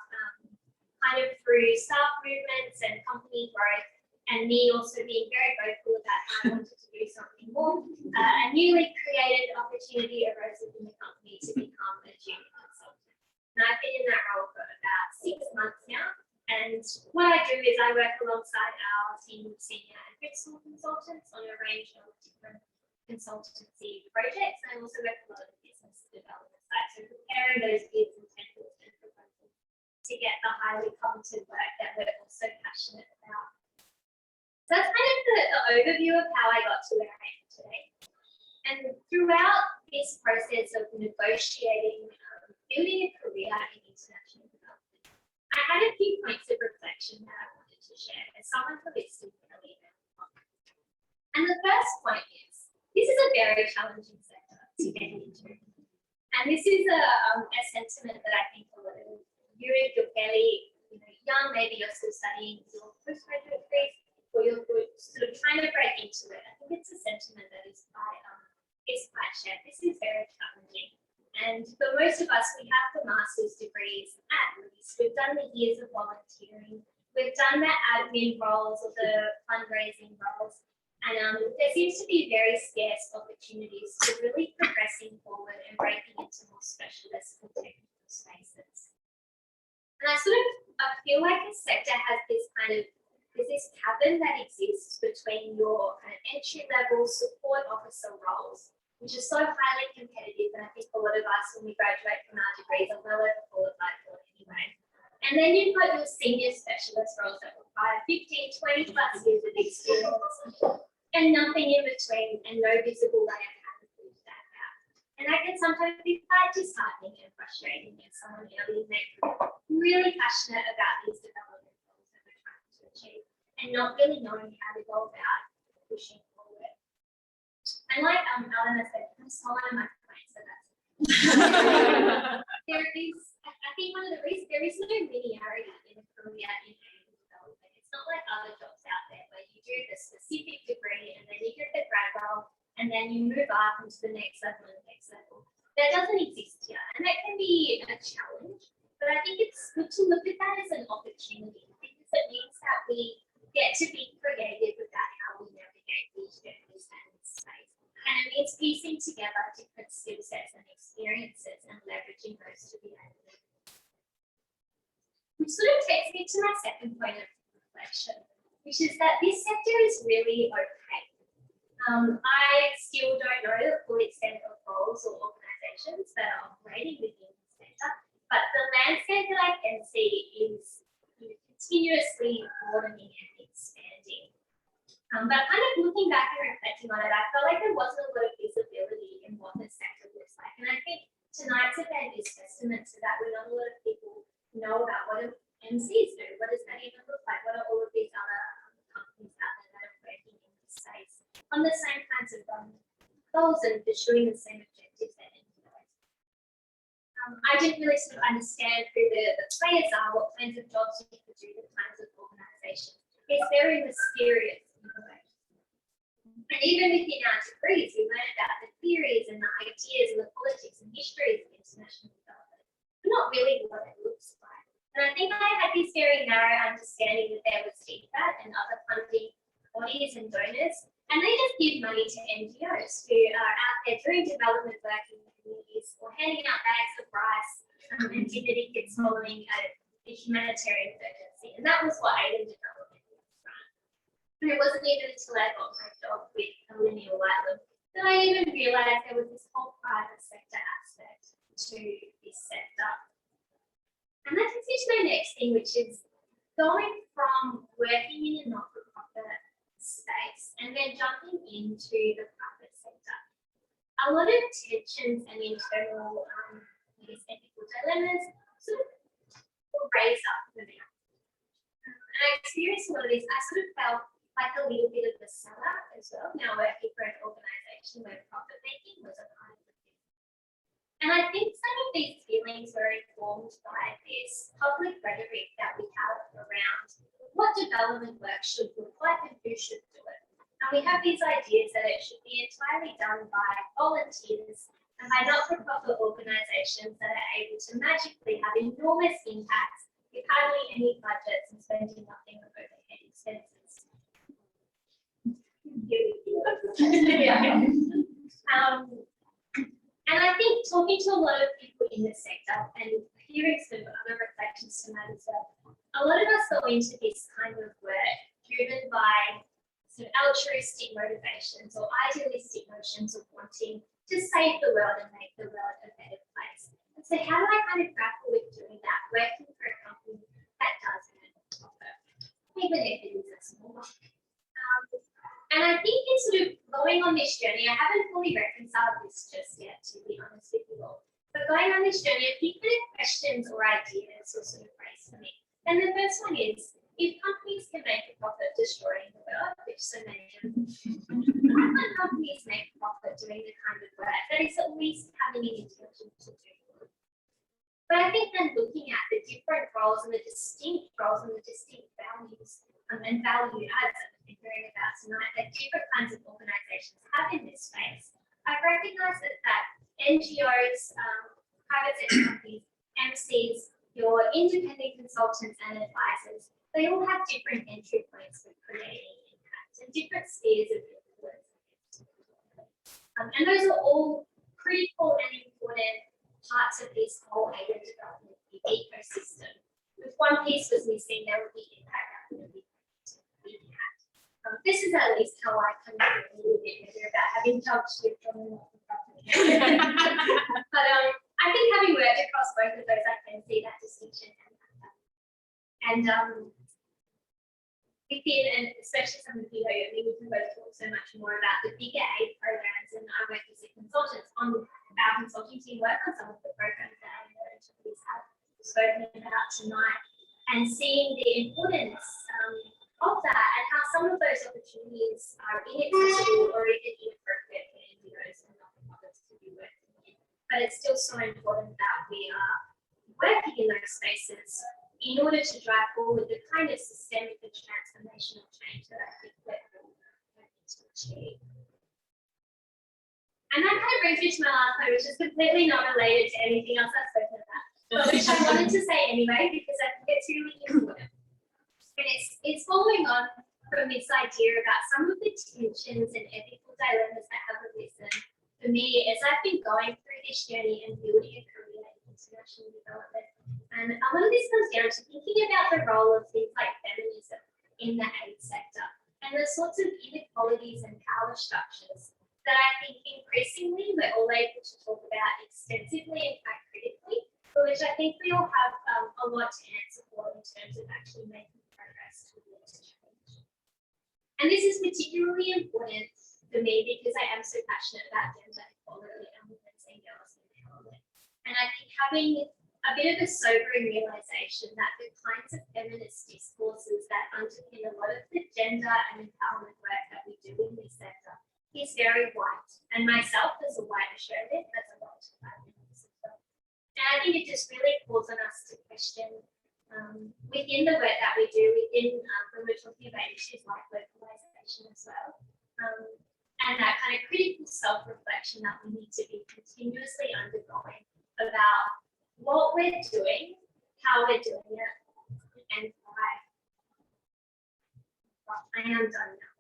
kind of through staff movements and company growth, and me also being very vocal about how I wanted to do something more, a newly created opportunity arose within the company to become a junior consultant. And I've been in that role for about 6 months now. And what I do is I work alongside our team of senior and principal consultants on a range of different consultancy projects, and I also work a lot of the business development side, so preparing those bids and tenders and proposals to get the highly coveted work that we're also passionate about So that's kind of the overview of how I got to where I am today. And throughout this process of negotiating, building a career in international development, I had a few points of reflection that I wanted to share as someone who is still fairly new. And the first point is, this is a very challenging sector to get into. And this is a sentiment that I think a lot of you, if you're fairly young, maybe you're still studying your postgraduate degree, or you're sort of trying to break into it. I think it's a sentiment that is quite shared. This is very challenging. And for most of us, we have the master's degrees at least. We've done the years of volunteering. We've done the admin roles or the fundraising roles. And there seems to be very scarce opportunities to really progressing forward and breaking into more specialist and technical spaces. And I feel like the sector has there's this cabin that exists between your kind of entry level support officer roles, which are so highly competitive. And I think a lot of us, when we graduate from our degrees, are well overqualified for it anyway. And then you've got your senior specialist roles that require 15, 20 plus years of experience and nothing in between and no visible way of how to bridge that gap. And that can sometimes be quite disheartening and frustrating as someone early in their career, really passionate about these development goals that we're trying to achieve and not really knowing how to go about pushing forward. And like Eleanor said, I'm smaller than my client, so that's there is, I think one of the reasons, there is no linearity in a career in development. It's not like other jobs out there where you do the specific degree and then you get the grad role and then you move up into the next level and the next level. That doesn't exist here, and that can be a challenge, but I think it's good to look at that as an opportunity because it means that we get to be creative about how we navigate these journeys and this space. And it means piecing together different skill sets and experiences and leveraging those to be able to. Which sort of takes me to my second point of reflection, which is that this sector is really opaque. I still don't know the full extent of roles or organisations that are operating within the sector, but the landscape that I can see is continuously broadening and expanding. But kind of looking back and reflecting on it, I felt like there wasn't a lot of visibility in what the sector looks like. And I think tonight's event is testament to that. We not a lot of people know about what MCs do. What does that even look like? What are all of these other companies out there that are working in this space on the same kinds of goals and pursuing the same objectives that enjoy? I didn't really sort of understand who the players are, what kinds of jobs you could do, the kinds of organisations. It's very mysterious in a way. And even within our degrees, we learn about the theories and the ideas and the politics and histories of international development, but not really what it looks like. And I think I had this very narrow understanding that there was CFAT and other funding bodies and donors, and they just give money to NGOs who are out there doing development work in communities or handing out bags of rice and dignity kits following a humanitarian emergency. And that was what aid and development was. And it wasn't even until I got my job with Olivia Whiteland that I even realised there was this whole private sector aspect to this sector. And that takes me to my next thing, which is going from working in a not-for-profit space and then jumping into the private sector. A lot of tensions and internal ethical dilemmas sort of raise up for me. And I experienced a lot of this. I sort of felt like a little bit of the seller as well, now working for an organisation where profit making was a part of the business. And I think some of these feelings were informed by this public rhetoric that we have around what development work should look like and who should do it. And we have these ideas that it should be entirely done by volunteers and by not-for-profit organisations that are able to magically have enormous impacts with hardly any budgets and spending nothing on overhead expenses. And I think talking to a lot of people in the sector and hearing some other reflections to that as well, a lot of us go into this kind of work driven by sort of altruistic motivations or idealistic notions of wanting to save the world and make the world a better place. And so how do I kind of grapple with doing that, working for a company that does earn profit, even if it is a small one? And I think in sort of going on this journey, I haven't fully reconciled this just yet, to be honest with you all. But going on this journey, a few kind of questions or ideas were sort of raised for me. And the first one is, if companies can make a profit destroying the world, which so many of them, why can't companies make a profit doing the kind of work that is at least having an intention to do? But I think then looking at the different roles and the distinct roles and the distinct values and value adds that we've been hearing about tonight that different kinds of organisations have in this space, I recognise that NGOs, private sector companies, MCs, your independent consultants and advisors, they all have different entry points for creating impact and different spheres of influence. And those are all critical and important parts of this whole aided development ecosystem. If one piece was missing, there would be impact. This is at least how I come to a little bit better about having jumped ship from the but I think having worked across both of those, I can see that distinction. And within, and especially some of you know, we can both talk so much more about the bigger aid programs, and I work as a consultant on our consulting team work on some of the programs that I know we have spoken about tonight, and seeing the importance of that and how some of those opportunities are inaccessible or even inappropriate for NGOs and not-for-profits to be working in. But it's still so important that we are working in those spaces in order to drive forward the kind of systemic and transformational change that I think we're hoping to achieve. And that kind of brings me to my last point, which is completely not related to anything else I've spoken about, but which I wanted to say anyway, because I think it's really important. And it's following on from this idea about some of the tensions and ethical dilemmas that have arisen for me as I've been going through this journey and building a career in international development. And a lot of this comes down to thinking about the role of things like feminism in the aid sector and the sorts of inequalities and power structures that I think increasingly we're all able to talk about extensively and quite critically, but which I think we all have a lot to answer for in terms of actually making progress towards change. And this is particularly important for me because I am so passionate about gender equality and women's and girls' empowerment. And I think having a bit of a sobering realization that the kinds of feminist discourses that underpin a lot of the gender and empowerment work that we do in this sector is very white. And myself as a white Australian, that's a lot to that in this sector. And I think it just really calls on us to question within the work that we do, within when we're talking about issues like localization as well, and that kind of critical self-reflection that we need to be continuously undergoing about what we're doing, how we're doing it, and why. Well, I am done now.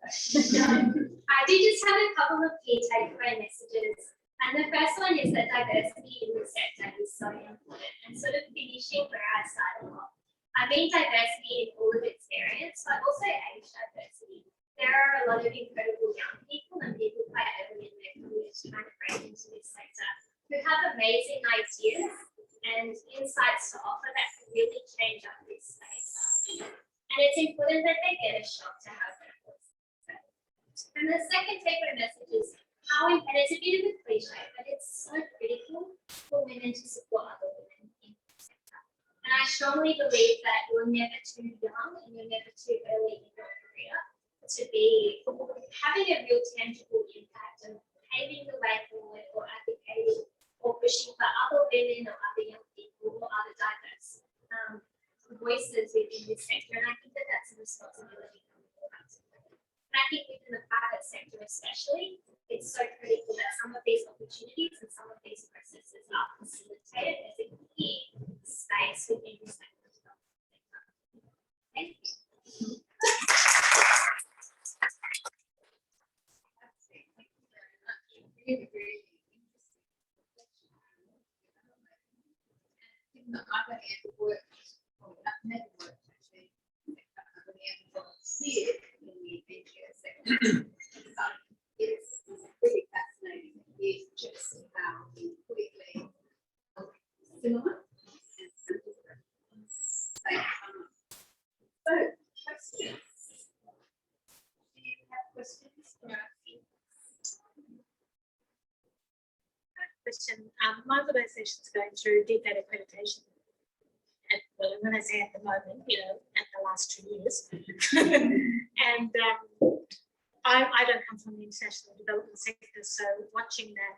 I do just have a couple of key takeaway messages. And the first one is that diversity in the sector is so important, and sort of finishing where I started off. I mean diversity in all of its variants, but also age diversity. There are a lot of incredible young people and people quite early in their careers trying to break into this sector who have amazing ideas and insights to offer that can really change up this space. And it's important that they get a shot to have their voice. And the second takeaway message is how, and it's a bit of a cliche, but it's so critical for women to support other women in the sector. And I strongly believe that you're never too young and you're never too early in your career to be having a real tangible impact and paving the way forward or advocating or pushing for other women or other young people or other diverse voices within this sector. And I think that that's a responsibility for all of us. And I think within the private sector especially, it's so critical that some of these opportunities and some of these processes are facilitated as a key space within this sector. Thank you. Really, really interesting. I've only ever worked, well, I've never worked actually, I've only ever volunteered in the NGO sector. But it's really fascinating to hear just how completely similar and so different at the same time. So, questions? Do you have questions? question. My organisation is going through DFAT accreditation. Well, when I say at the moment, at the last 2 years. And I don't come from the international development sector, so watching that,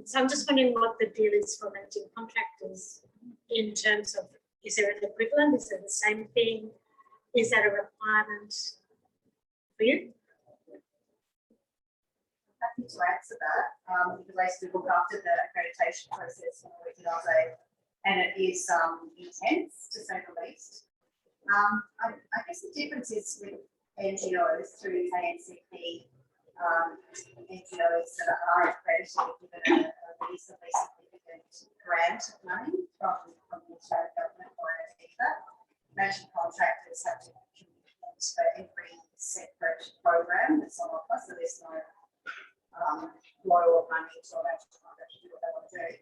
so I'm just wondering what the deal is for managing contractors in terms of, is there an equivalent? Is it the same thing? Is that a requirement for you? Happy to answer that, because I used to look after the accreditation process when I worked at RSA, and it is intense, to say the least. I guess the difference is with NGOs through ANCP, NGOs that are accredited given a reasonably significant grant of money from the Australian government or DFAT. Managing contractors have to commit for every separate program that's on offer, so there's no flow of money to allow contractors to do what they want to do.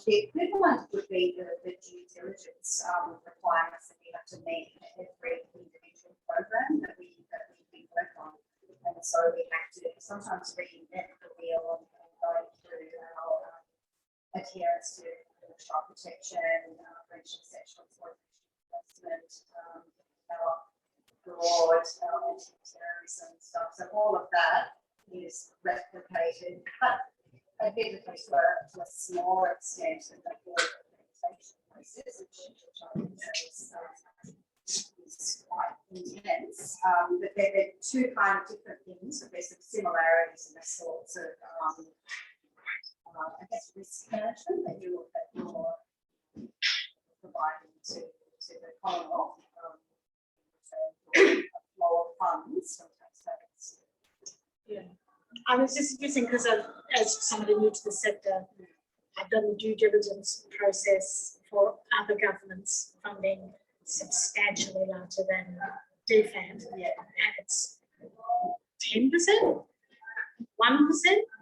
The equivalent would be the due diligence requirements that we have to meet for every individual program that we work on. And so we have to sometimes reinvent the wheel and go through our adherence to child protection, prevention of sexual exploitation, our broad anti-terrorism stuff. So all of that is replicated, but admittedly to a smaller extent than the board accreditation process, which I would say is quite intense. But they're two kind of different things, but there's some similarities in the sorts of, I guess, risk management that you're providing to the Commonwealth. So a flow of funds from taxpayers. Yeah. I was just interesting because as somebody new to the sector, I've done the due diligence process for other governments funding substantially larger than DFAT, and it's 10%, 1%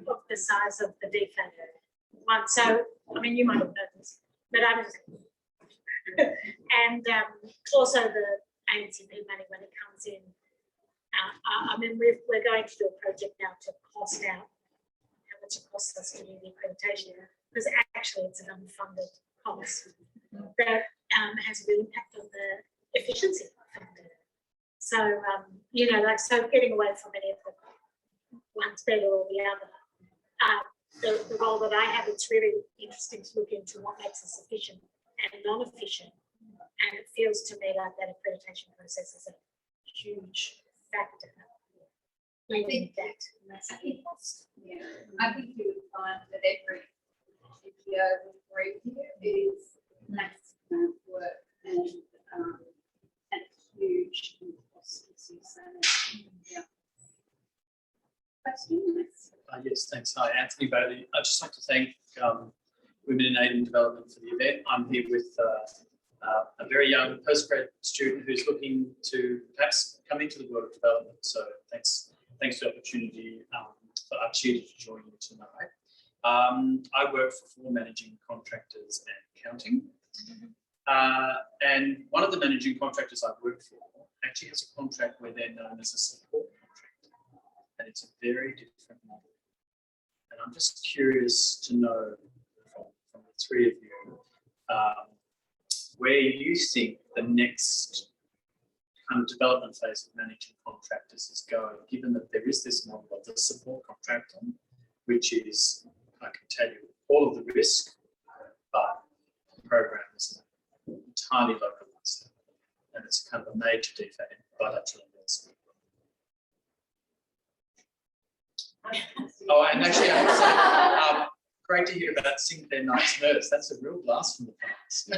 of the size of the DFAT one. So, I mean, you might have heard this, but I was, and also the ANCP money when it comes in. I mean, we're going to do a project now to cost out how much it costs us to do the accreditation, because actually it's an unfunded cost that has a real impact on the efficiency of it. So, so getting away from any of the one's better or the other. The role that I have, it's really interesting to look into what makes us efficient and non-efficient. And it feels to me like that accreditation process is a huge factor. I think that I think you would find that every video review is massive work and huge cost. Yeah. Questions? Yes, thanks. Hi, Anthony Bailey. I'd just like to thank Women in Aid and Development for the event. I'm here with a very young postgrad student who's looking to perhaps come into the world of development. So thanks for the opportunity for Archie to join you tonight. I work for 4 managing contractors and accounting. And one of the managing contractors I work for actually has a contract where they're known as a support contractor. And it's a very different model. And I'm just curious to know from the three of you, where you think the next kind of development phase of managing contractors is going, given that there is this model of the support contractor, which is, I can tell you, all of the risk, but the program is entirely localized, and it's kind of a major defect in bilateral investment. Oh, and actually, I have to say, great to hear about Sinclair Knight's nurse. That's a real blast from the past.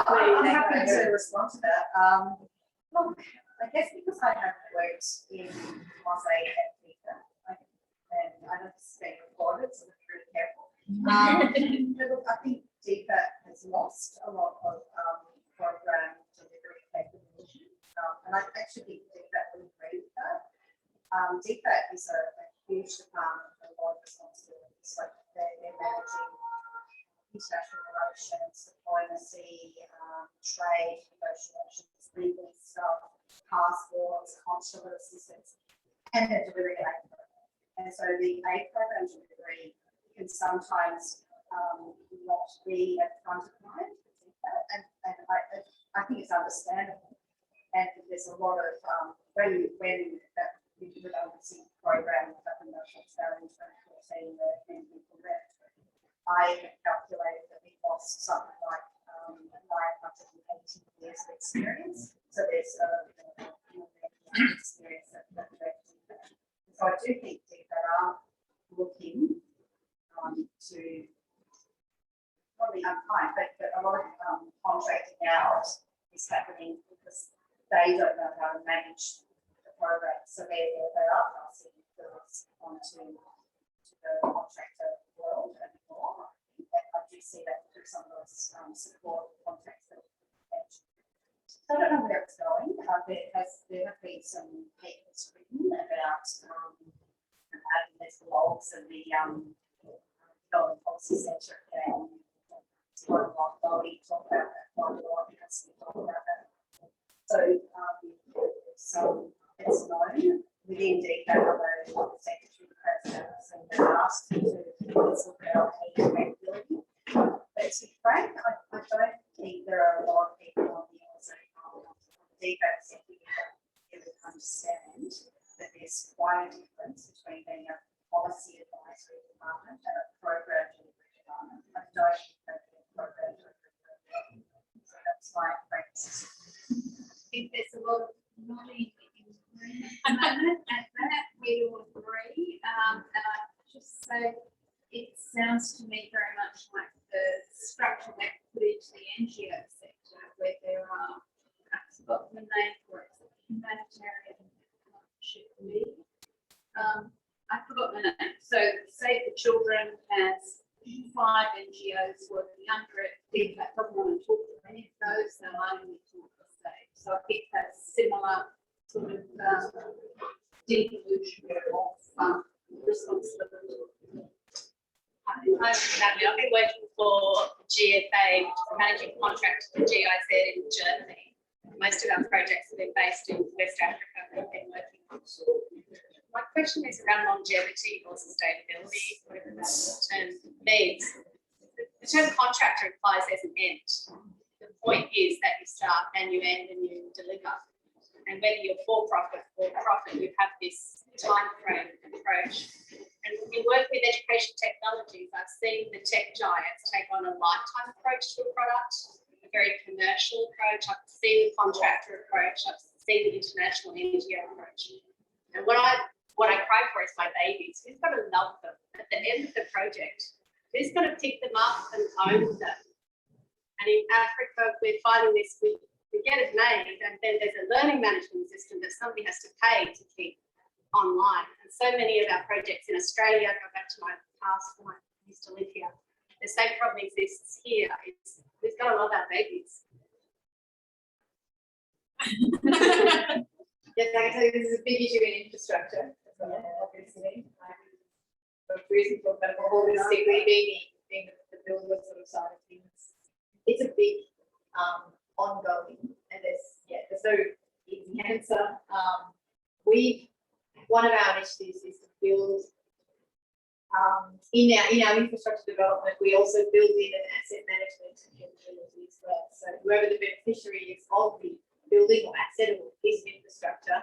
I'm happy to respond to that. Look, I guess because I have worked in Mosaic and FIFA, and I know this is being recorded, so I'm really careful. But look, I think DFAT has lost a lot of program delivery capability, and I actually think DFAT would agree with that. DFAT is a huge department with a lot of responsibilities, like they're managing international relations, diplomacy, trade, negotiations, legal stuff, task force, consular assistance, and the delivery aid program. And so the aid program delivery can sometimes not be at front of mind, and I think it's understandable. And there's a lot of when that redundancy program government started in 2014, when people left, I have calculated that we lost something like 980 years of experience. So there's experience that left. So I do think that are looking to probably unkind, but a lot of contracting out is happening because they don't know how to manage the program. So they are passing bills onto the contractor world anymore. I do see that through some of those support contracts that we've mentioned. So I don't know where it's going. There have been some papers written about having these logs and the Development Policy Centre and talk about that quite a lot. So it's known within detail although the Secretary has asked to look at our capability. But to be frank, I don't think there are a lot of people on the detail sector who understand that there's quite a difference between being a policy advisory department and a program delivery department. I don't think that program delivery department. So that's my practice. I think there's a lot of nodding in the room at the moment, and that we all agree. And I just say it sounds to me very much like the structure that put into the NGO sector, where there are, I've forgotten the name for it, humanitarian partnership league. I forgot the name. So Save the Children has 5 NGOs working under it. Feedback doesn't want to talk to any of those, so I only talk to Save. So I think that's similar sort of devolution of responsibility. I've been working for GFA, managing contract for GIZ in Germany. Most of our projects have been based in West Africa that we've been working on. My question is around longevity or sustainability, whatever that term means. The term contractor implies there's an end. The point is that you start and you end and you deliver. And whether you're for profit or profit, you have this time frame approach. And when you work with education technologies, I've seen the tech giants take on a lifetime approach to a product, a very commercial approach. I've seen the contractor approach. I've seen the international NGO approach. And what I cry for is my babies. Who's going to love them at the end of the project? Who's going to pick them up and own them? And in Africa, we're finding this. We get it made, and then there's a learning management system that somebody has to pay to keep online. And so many of our projects in Australia, go back to my past when I used to live here, the same problem exists here. We've got to love our babies. Yes, I can tell you this is a big issue in infrastructure, obviously. For reasons for holistically being the builder sort of side of things. It's a big ongoing, and there's no easy answer. One of our initiatives is to build in our infrastructure development. We also build in an asset management capability as well. So whoever the beneficiary is of the building or asset or piece of infrastructure,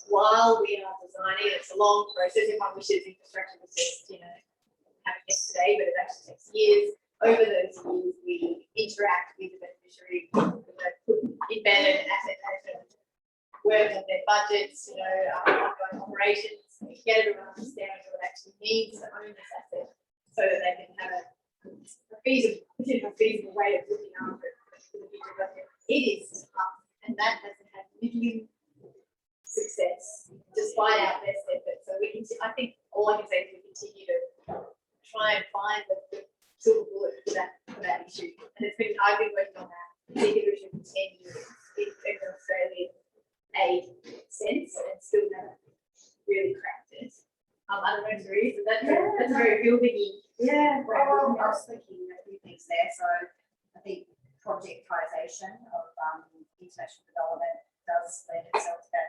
while we are designing, it's a long process. Everyone wishes infrastructure was just happen yesterday, but it actually takes years. Over those years, we interact with the beneficiary, embedded asset management, work on their budgets, ongoing operations, get everyone understanding what it actually means to own this asset, so that they can have a feasible way of looking after it for the future. But it is tough, and that hasn't had little success despite our best efforts. So I think all I can say is we continue to try and find the silver bullet for that issue. And I've been working on that particular issue for 10 years in Australian aid sense, and still haven't really cracked it. I don't know the reason. That's very building-y. Yeah, well, I was thinking a few things there. So I think projectisation of international development does lend itself to that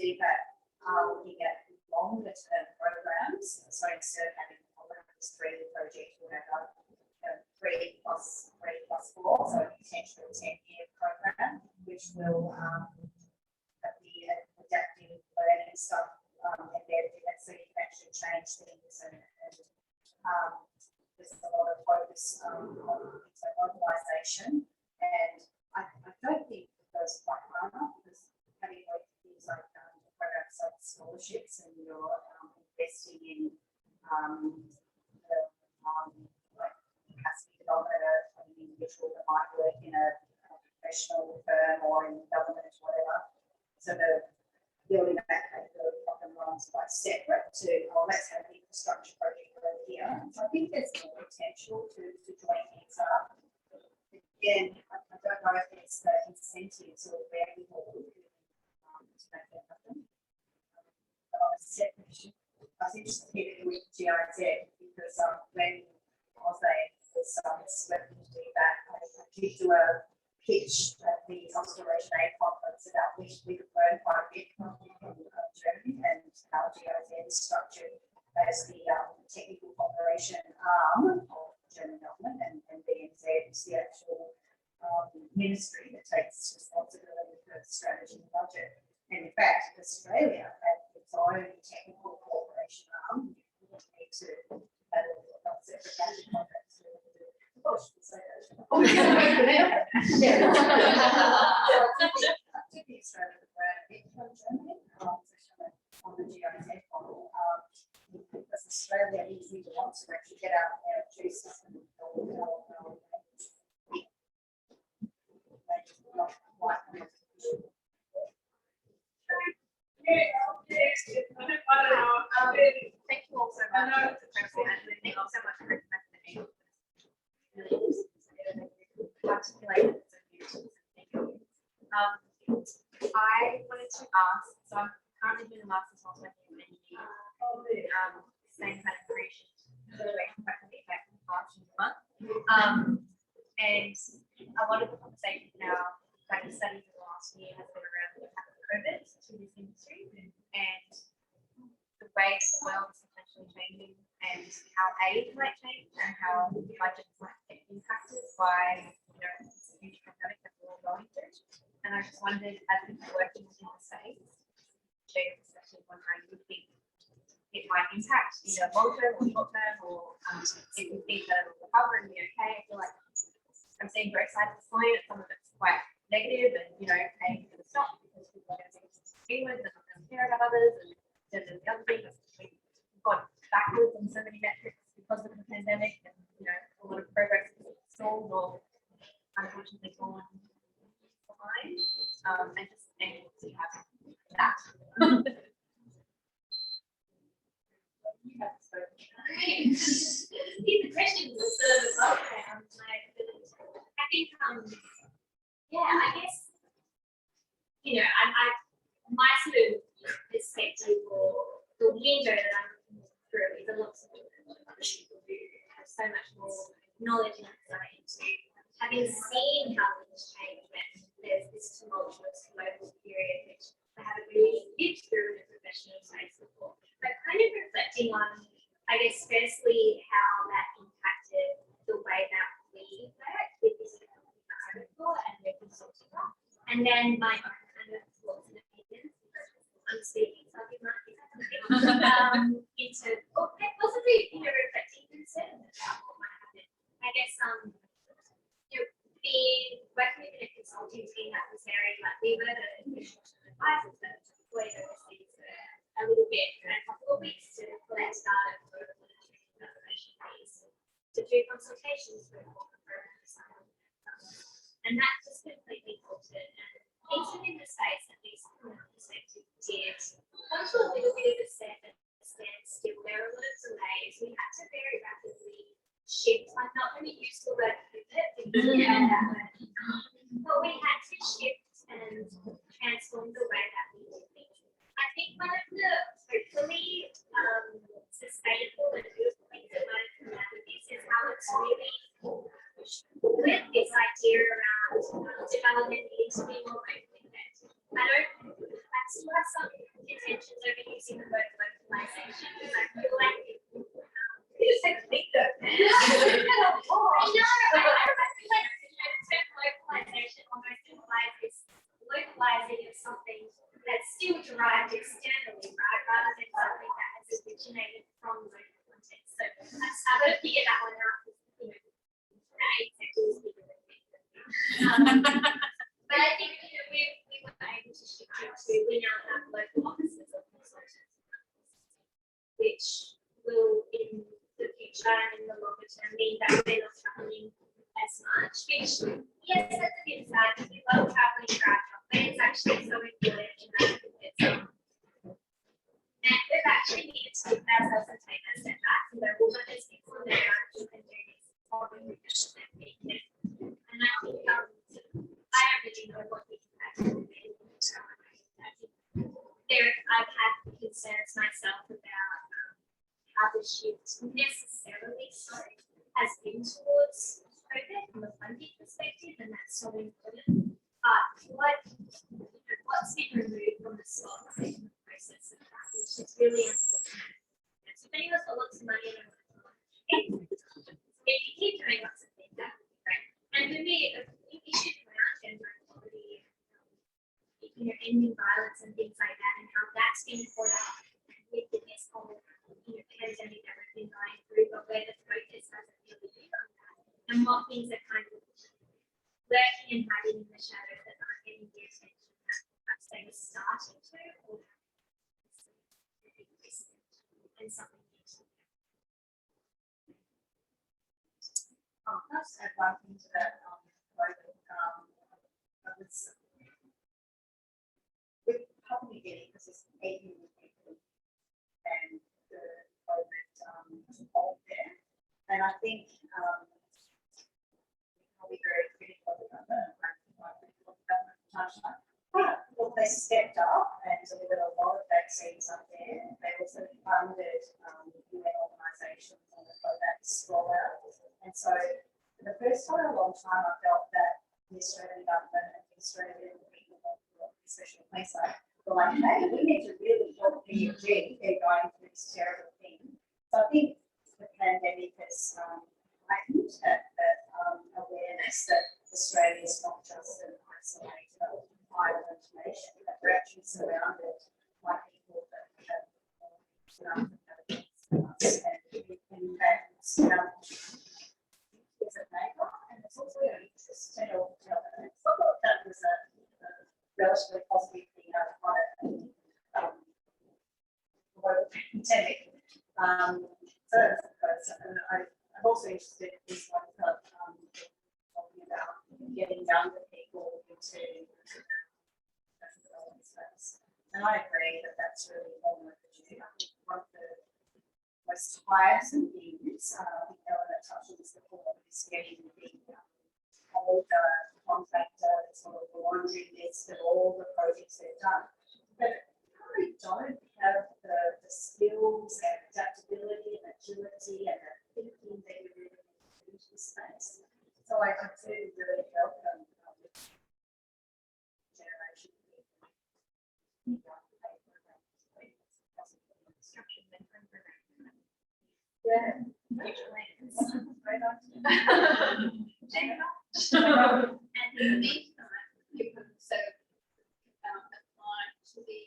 GPAT are looking at longer term programs. So instead of having this 3-year project, we'll have a 3 plus 4, so a potential 10-year program, which will have the adaptive learning stuff embedded in it, so you can actually change things and there's a lot of focus on things like mobilisation, and I don't think those quite hard enough, because having things like programs like scholarships, and you're investing in like capacity development of an individual that might work in a professional firm or in government or whatever. So the building that capability often runs quite separate to, oh, let's have an infrastructure project over here. So I think there's more potential to join things up. Again, I don't know if it's the incentives or variable to make that happen. I was interested in with GIZ because when I was selected to do that, I did do a pitch at the Australian Aid Conference about which we could learn quite a bit from Germany, and how GIZ is structured as the technical cooperation arm of the German government, and BNZ is the actual ministry that takes responsibility for strategy and budget. And in fact, Australia had its own technical cooperation arm. We need to have a separate contracts. I should say that. To the Australian brand from Germany on the GIZ model, because Australia needs to want to actually get out there and do something. Thank you all so much. It's incredible, and thank you so much for recommending me. Articulated. I wanted to ask, so I'm currently doing a master's on energy, same kind of creation situation, but I think back in the past month. And a lot of the conversation now, like the studies in the last year, has been around the impact of COVID to this industry, and the way the world is potentially changing, and how aid might change, and how budgets might get impacted by, this huge pandemic that we're all going through. And I just wondered, as we've been working in the States, especially on how you think it might impact either long term or short term, or if you think that it'll recover and be okay. I feel like I'm seeing both sides of the coin. Some of it's quite negative, and paying for the stop because people are going to be with and not going to care about others, and then there's the other thing that's we've gone backwards on so many metrics because of the pandemic, and a lot of progress is stalled or unfortunately gone behind. And just able to have that. These are questions that serve as well around my ability. I think, I guess, my sort of perspective, or the window that I'm looking through, is a lot of people who have so much more knowledge and insight into having seen how things change when there's this tumultuous global period, which I haven't really lived through in a professional space before. But kind of reflecting on, I guess, firstly, how that impacted the way that we work with this company that I work for and their consulting on. And then my own kind of thoughts and opinions. I'm speaking, so I'll give my into possibly, reflecting concerns about what might happen. I guess, being working within a consulting team that was very, like, we were the advisors that deployed overseas for a little bit, for a couple of weeks to collect data for information fees, to do consultations for important programs. And that just completely altered. And even in the space, at least from our perspective, did come to a little bit of a standstill. There were a lot of delays. We had to very rapidly shift. I'm not going to use the word pivot because we had that word. But we had to shift and transform the way that we do things. I think one of the hopefully sustainable and good things that might come out of this is how it's really with this idea around development needing to be more open. I still have some apprehensions over using the word localization, because I feel like it's like a big I know, I feel like the term localization almost implies it's localizing of something that's still derived externally, right, rather than something that has originated from local context. So I've got to figure that one out. You know, but I think we were able to shift it to we now have local offices of consultants, which will in the future and in the longer term mean that we're not traveling as much, which yes, that's a bit sad because we love traveling for our job, but it's actually so important in that it's and we've actually needed to give ourselves a take a step back and go, well, what is people on the ground who can do this for the profession that we can. And I think I don't really know what we can actually do. I've had concerns myself about how the shift necessarily has been towards COVID from a funding perspective, and that's so important. But what's been removed from the slot in the process of that, which is really important. And so many of us got lots of money and if you keep doing lots of things, that would be great. And for me, the issue around gender equality, ending violence and things like that, and how that's been brought up with this whole pandemic that we've been going through, but where the focus hasn't really been on that, and what things are kind of lurking and hiding in the shadows that aren't getting the attention that perhaps they were starting to, or and something needs to be. Can I just add one thing to that? With Papua New Guinea, because it's 8 million people and the COVID involved there, and I think I'll be very critical about the government time. But look, they stepped up and delivered a lot of vaccines up there. They also funded UN organisations on the COVAX rollout. And so for the first time in a long time, I felt that the Australian government and the Australian people, especially Queensland, were like, hey, we need to really help PUG. They're going through this terrible thing. So I think the pandemic has heightened that awareness that Australia is not just an isolated island nation, that we're actually surrounded by people that have and that surrounded is a neighbour, and it's also an interest to help them. So I thought that was a relatively positive thing out of quite a pandemic. So I'm also interested in this one of talking about getting younger people into the development space. And I agree that that's really long overdue. One of the most tiresome things, I think Eleanor touched on this before, is getting the older contractor sort of the laundry list of all the projects they've done. But they don't have the skills and adaptability and agility and the thinking that you really need into the space. So I do really welcome generation yeah. And in the meantime, you can also apply to the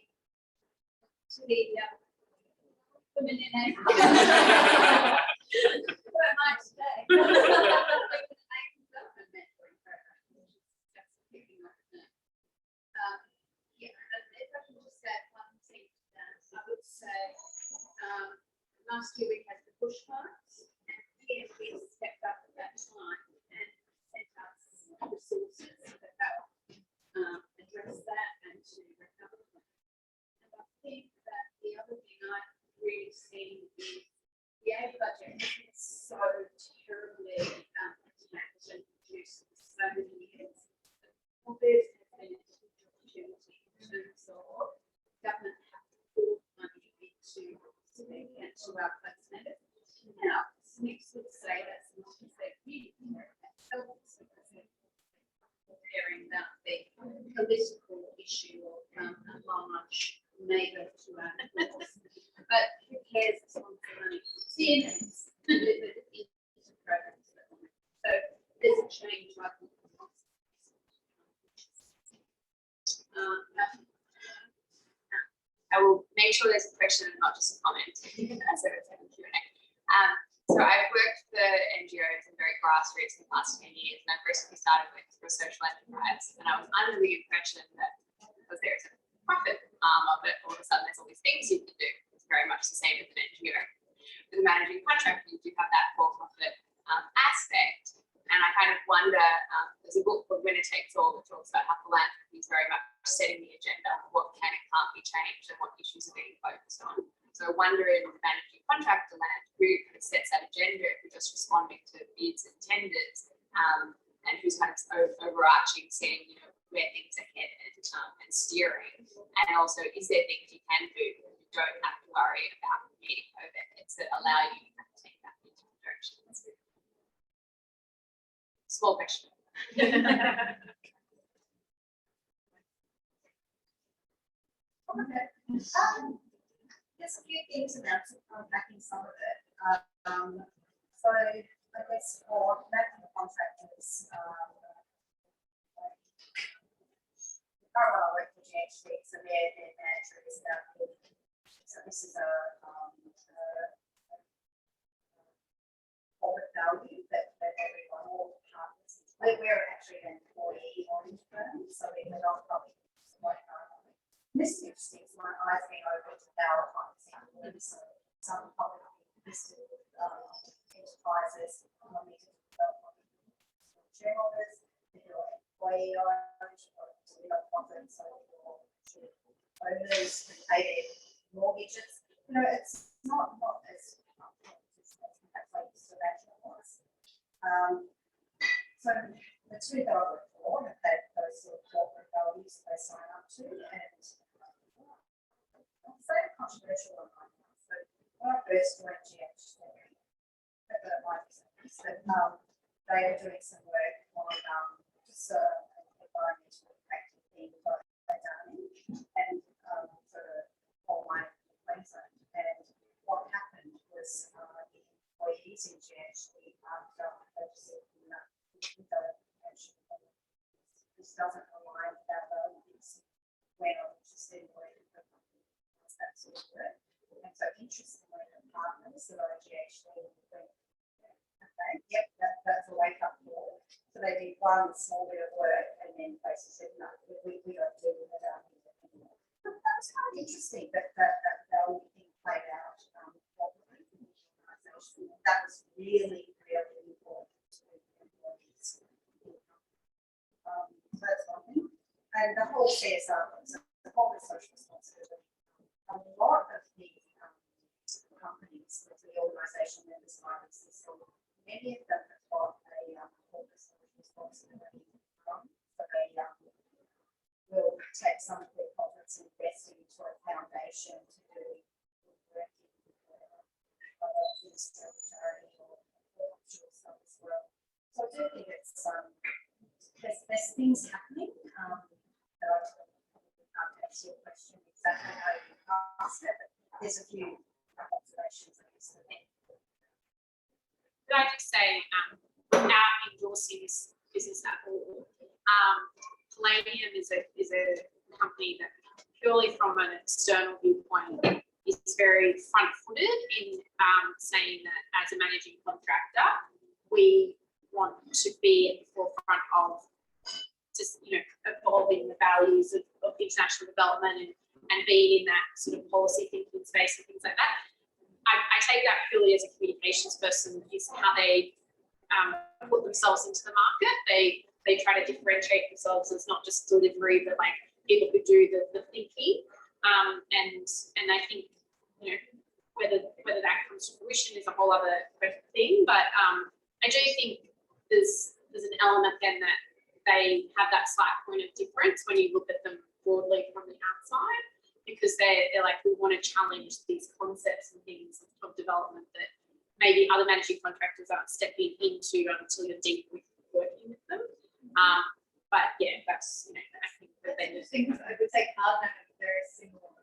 women in age. Where am I today? Yeah, and if I can just add one thing to that, I would say last year we had the bushfires, and we stepped up at that time and sent us resources that help address that and to recover them. And I think that the other thing I've really seen is the aid budget has been so terribly attacked and reduced for so many years. COVID has been a huge opportunity in terms of government have to pour money into civic and to our place matters. Now, SNCs would say that's not as they really caring about the political issue of a large neighbour to our course. But who cares if someone's money comes in and it's programs that we make. So there's a change like I will make sure there's a question and not just a comment as I was having Q&A. So I've worked for NGOs and very grassroots in the last 10 years, and I've recently started working for a social enterprise. And I was under the impression that because there's a profit arm of it, all of a sudden there's all these things you can do. It's very much the same as an NGO. With a managing contractor, you do have that for-profit aspect. And I kind of wonder, there's a book called Winner Takes All that talks about how philanthropy is very much setting the agenda of what can and can't be changed and what issues are being focused on. So I wonder in managing contractor land, who kind of sets that agenda, if we're just responding to bids and tenders, and who's kind of overarching, saying, you know, where things are headed and steering. And also, is there things you can do that you don't have to worry about meeting overheads that allow you to kind of take that in different directions? Small question. Okay. There's a few things about unpacking some of it. So I guess for making the contractors, I work for GHD, so their manager is about building. So this is a corporate value that everyone, all partners, we're actually an employee-owned firm, so we're not public. This is interesting, so my eyes being open to our financing. So some public listed enterprises, shareholders, employee owned, profit, so owners who pay their mortgages. You know, it's not as so the two that I work for have had those sort of corporate values they sign up to, and I'll say controversial on my part. So when I first joined GHD, but they were doing some work on just environmental impact of things like damage and for the whole line of Queensland. And what happened was the employees in GHD after they said, this doesn't align with our values. We're not interested in working for companies that sort of work. And so interestingly, the partners that are GHD went, okay, yep, that's a wake up call. So they did one small bit of work and then basically said, no, we don't do that anymore. That was kind of interesting that value thing played out properly in the organisation. That was really, really important to the employees. That's one thing. And the whole CSR, the corporate social responsibility. A lot of the companies, the organisation members, many of them have got a corporate social responsibility fund, so they will take some of their profits and invest into a foundation to do working with charity or stuff as well. So I do think it's there's things happening that I can't answer your question exactly how you asked it, but there's a few observations I guess. Could I just say, without endorsing this business at all, Palladium is a company that purely from an external viewpoint is very front-footed in saying that as a managing contractor, we want to be at the forefront of just, you know, evolving the values of international development and being in that sort of policy thinking space and things like that. I take that purely as a communications person, is how they put themselves into the market. They try to differentiate themselves as not just delivery, but like people who do the thinking. And I think, you know, whether that comes to fruition is a whole other thing. But I do think there's an element then that they have that slight point of difference when you look at them broadly from the outside, because they're like, we want to challenge these concepts and things of development that maybe other managing contractors aren't stepping into until you're deeply working with them. But yeah, that's, you know, I think that they just I would say carbon have a very similar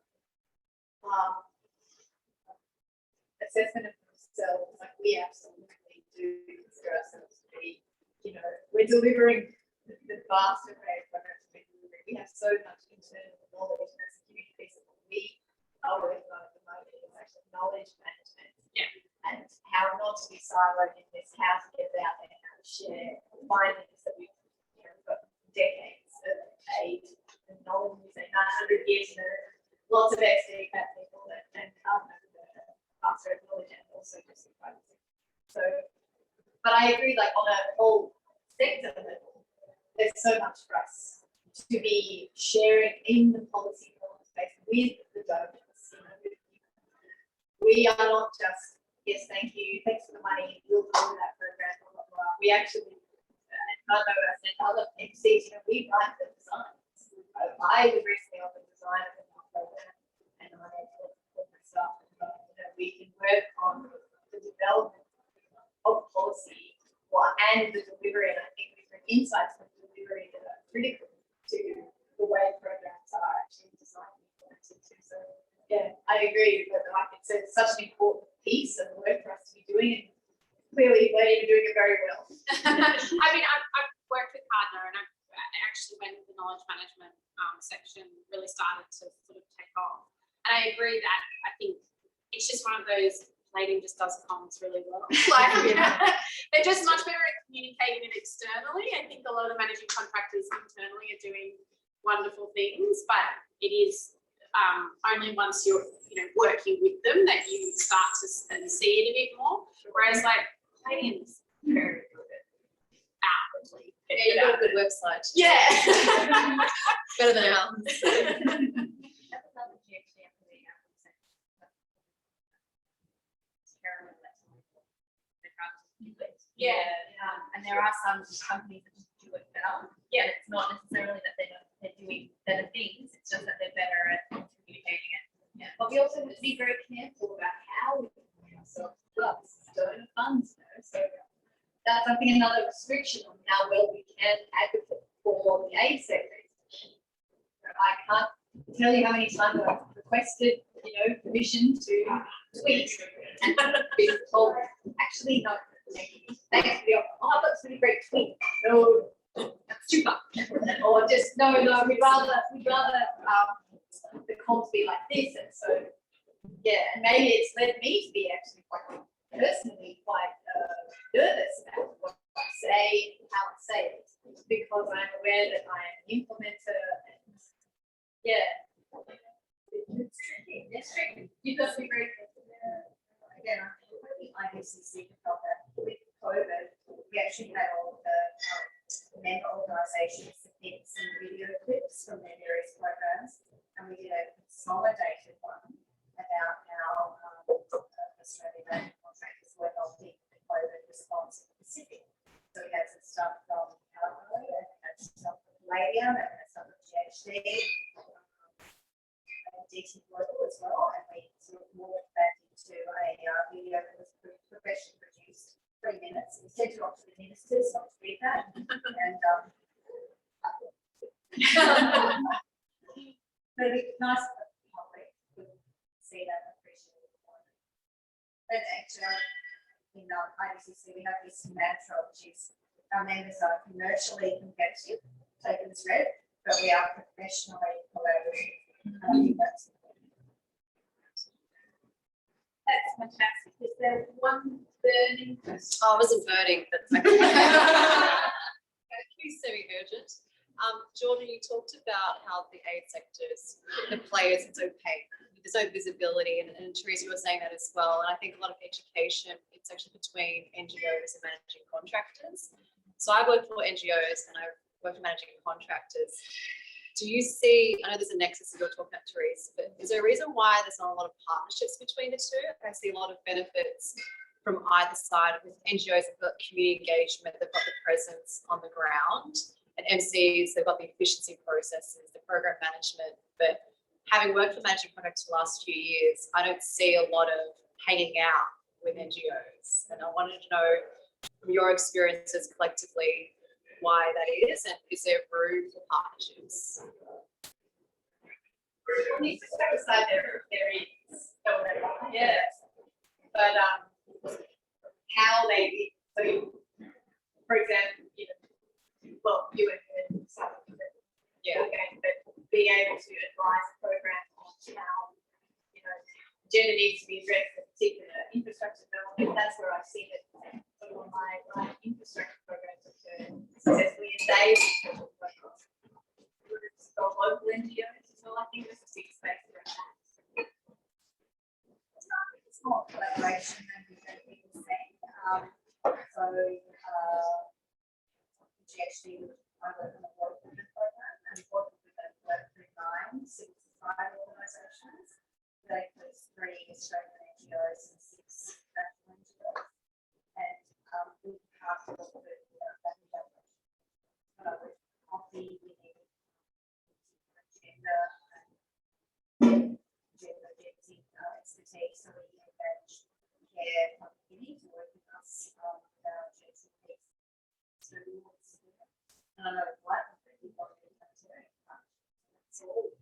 assessment of themselves, like we absolutely do consider ourselves to be, we're delivering the vast array of programs we're delivering. We have so much internal knowledge, and that's a huge piece of what we are working on at the moment is actually knowledge management. Yeah. And how not to be siloed in this, how to get it out there, how to share findings that we've got decades of aid and knowledge, we say 900 years, lots of expert people and after knowledge and also just privacy. So, but I agree, like on a whole sector level, there's so much for us to be sharing in the policy space with the donors. We are not just, yes, thank you, thanks for the money, we'll do that program, blah, blah, blah. We actually, I know I said other MCs, we write the designs. I was recently on the design of the program and I all the stuff. We can work on the development of policy and the delivery, and I think we bring insights from delivery that are critical to the way programs are actually designed and implemented too. So yeah, I agree that like it's such an important piece of work for us to be doing, and clearly we're even doing it very well. I mean, I've worked with Partner, and I actually when the knowledge management section really started to sort of take off. And I agree that I think it's just one of those plating just does comms really well. Like they're just much better at communicating it externally. I think a lot of the managing contractors internally are doing wonderful things, but it is only once you're working with them that you start to see it a bit more. Whereas like plating is very good at outwardly. Yeah, you've got a good website. Yeah. Better than ours. Yeah. And there are some companies that just do it better. Yeah, and it's not necessarily that they're doing better things, it's just that they're better at communicating it. Yeah. But we also have to be very careful about how we communicate ourselves plus donor funds. So that's, I think, another restriction on how well we can advocate for the aid sector. I can't tell you how many times I've requested, permission to tweet and been told, actually, no, thanks for the offer. Oh, I've got this really great tweet. No, that's too much. Or just, no, we'd rather the comms be like this. And so, yeah, and maybe it's led me to be actually quite personally quite nervous about what I say, how I say it, because I'm aware that I am an implementer and yeah. It's tricky. It's tricky. You've got to be very careful. Again, I think the IBCC felt that with COVID, we actually had all of the member organisations submit some video clips from their various programs, and we did a consolidated one about how Australian contractors were helping the COVID response in the Pacific. So we had some stuff from Calgary, and we had stuff from Palladium, and we had stuff from GHD, and DT Global as well, and we sort of morphed that into a video that was professionally produced, 3 minutes. We sent it off to the ministers, not to read that, and but it's nice for the public to see that appreciated. And actually, in IBCC, we have this mantra, which is our members are commercially competitive, taken as read, but we are professionally collaborative. And I think that's important. That's fantastic. Is there one burning question? Oh, it wasn't burning, but it's semi-urgent. Jordan, you talked about how the aid sectors, the players, it's opaque. There's no visibility, and Teresa, you were saying that as well. And I think a lot of education, it's actually between NGOs and managing contractors. So I work for NGOs and I work for managing contractors. Do you see, I know there's a nexus that you're talking about, Teresa, but is there a reason why there's not a lot of partnerships between the two? I see a lot of benefits from either side. With NGOs, they've got community engagement, they've got the presence on the ground, and MCs, they've got the efficiency processes, the program management. But having worked for managing contractors the last few years, I don't see a lot of hanging out with NGOs. And I wanted to know from your experiences collectively why that is, and is there room for partnerships? On the infrastructure side, there is. Yeah. but how they, so for example, well, you and some, okay, but being able to advise the program on how, gender needs to be addressed in particular infrastructure development. That's where I've seen it. Some of my infrastructure programs occur successfully, and they will work on local NGOs. So I think there's a big space around that. It's more collaboration than people saying. Actually, I work on a work women program, and work women work through 9 civil society organisations. That includes 3 Australian NGOs and 6 national NGOs. And we have to look at that coffee, we need gender expertise, so we engage care community to work with us about gender piece. So we want to do that. And I know what we want to do that too. It's all.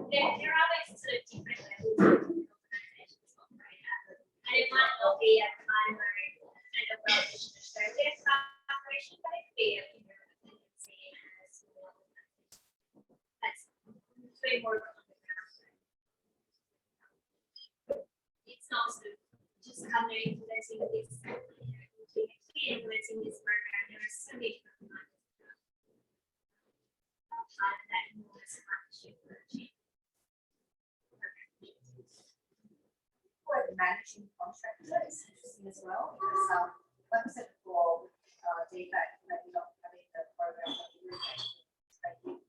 There are those sort of different levels of organisations operate at, and it might not be a primary kind of well-wished Australia operation, but it could be a dependency and a small organisation. That's way more of a it's not sort of just come there implementing this, implementing this program. There are so many different kinds of part of that enormous partnership for achieving. Managing contractors is interesting as well, because like I said before, DFAC maybe not having the program that we were taking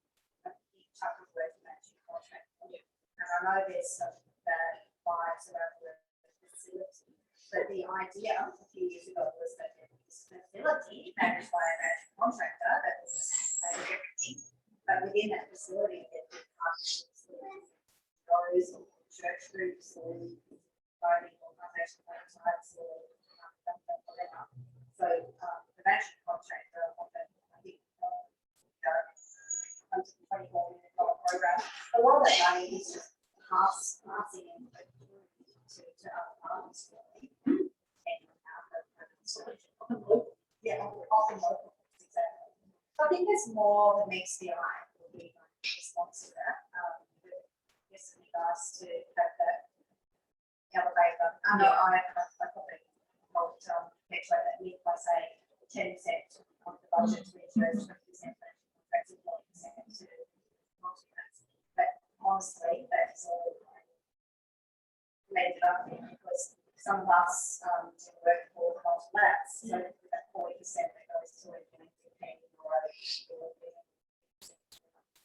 a big chunk of work managing contractors. And I know there's some bad vibes around the facility, but the idea a few years ago was that there was this facility managed by a managing contractor that was just managing everything, but within that facility there were partnerships with those or church groups or organisation websites or whatever. So the management contractor often, I think, $124 million program. A lot of that money is just passing in to other partners, really. Often local, exactly. So I think there's more that meets the eye will be my response to that. Yes, it'd be nice to have that. Elevate them. I know I probably helped perpetuate that myth by saying 10% of the budget to insurance, 20% contracts, and 40% to multi-grants. But honestly, that's all landed up in because some of us work for multi-grants, so that 40% that goes to independent or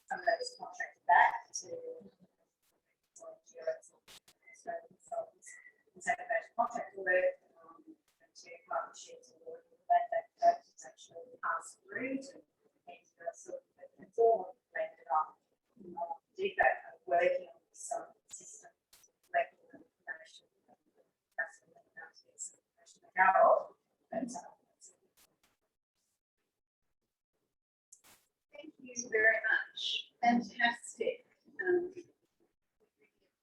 some of that is contracted back to insurance. Contract work to partnerships or that is actually passed through to it's all landed up. DFAC working on some system level information. That's what we have to get some information out of. Thank you very much. Fantastic.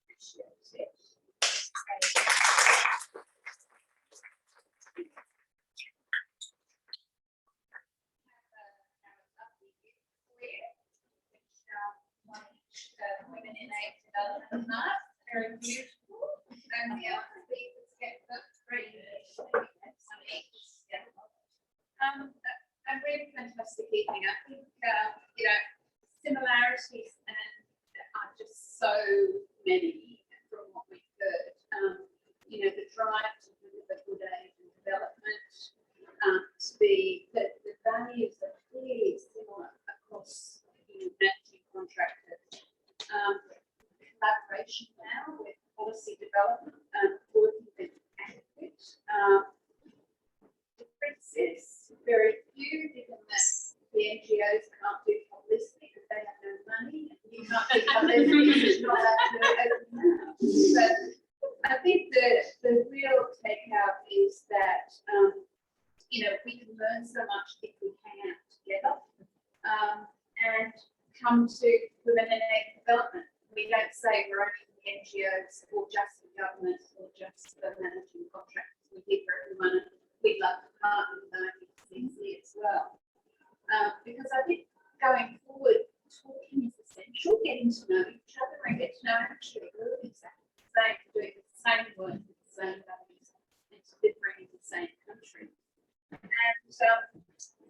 Appreciate it. Women in aid development mark, very beautiful, and the other speakers get the 3 minutes on each. A really fantastic evening. I think similarities are just so many from what we've heard. The drive to deliver good aid and development, to be the values are clearly similar across managing contractors. Collaboration now with policy development and working with advocates. Differences, very few, given that the NGOs can't do publicity because they have no money. You can't do publicity, it's not that but I think the real takeout is that we can learn so much if we hang out together. come to women in ag development, we don't say we're only the NGOs or just the government or just the managing contractors. We give for everyone, and we'd love to partner with them as well. Because I think going forward, talking is essential, getting to know each other and get to know actually we're exactly the same, doing the same work with the same values and delivering in the same country.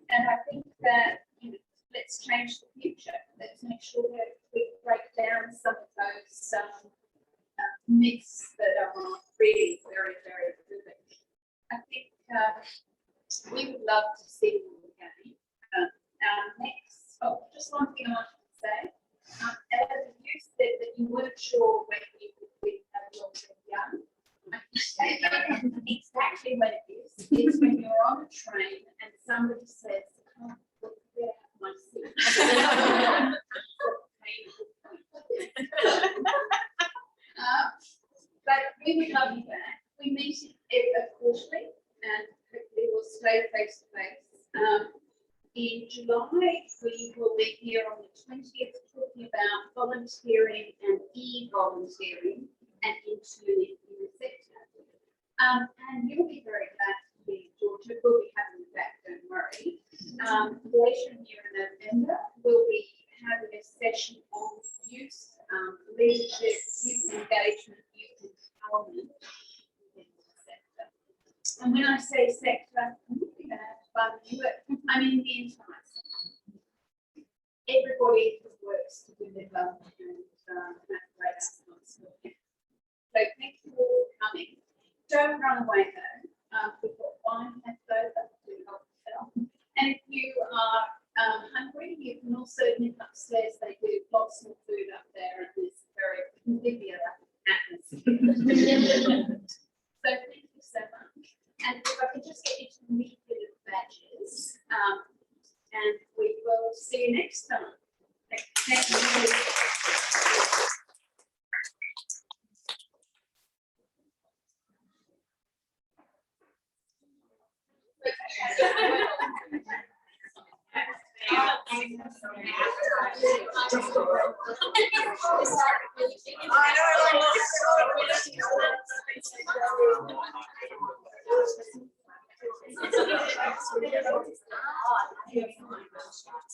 And I think that, you know, let's change the future. Let's make sure that we break down some of those myths that are really very, very privileged. I think we would love to see you again. Next, just one thing I wanted to say. As you said that you weren't sure when you would be young. I can say exactly when it is. It's when you're on a train and somebody says, "Oh, look, there, my seat." But we would love you back. We meet quarterly and hopefully we'll stay face to face. In July, we will be here on the 20th talking about volunteering and e-volunteering and interning in the sector. And you'll be very glad to be in Georgia. We'll be having you back, don't worry. Later in November, we'll be having a session on youth leadership, youth engagement, youth empowerment within the sector. And when I say sector, I'm not going to have to bug you, but I mean the entire sector. Everybody who works to deliver and have great responsibility. So thank you all for coming. Don't run away though. We've got wine left over to help yourself. And if you are hungry, you can also nip upstairs. They do lots of food up there and there's very convivial atmosphere. So thank you so much. And if I could just get you to meet with the badges, and we will see you next time. Thank you.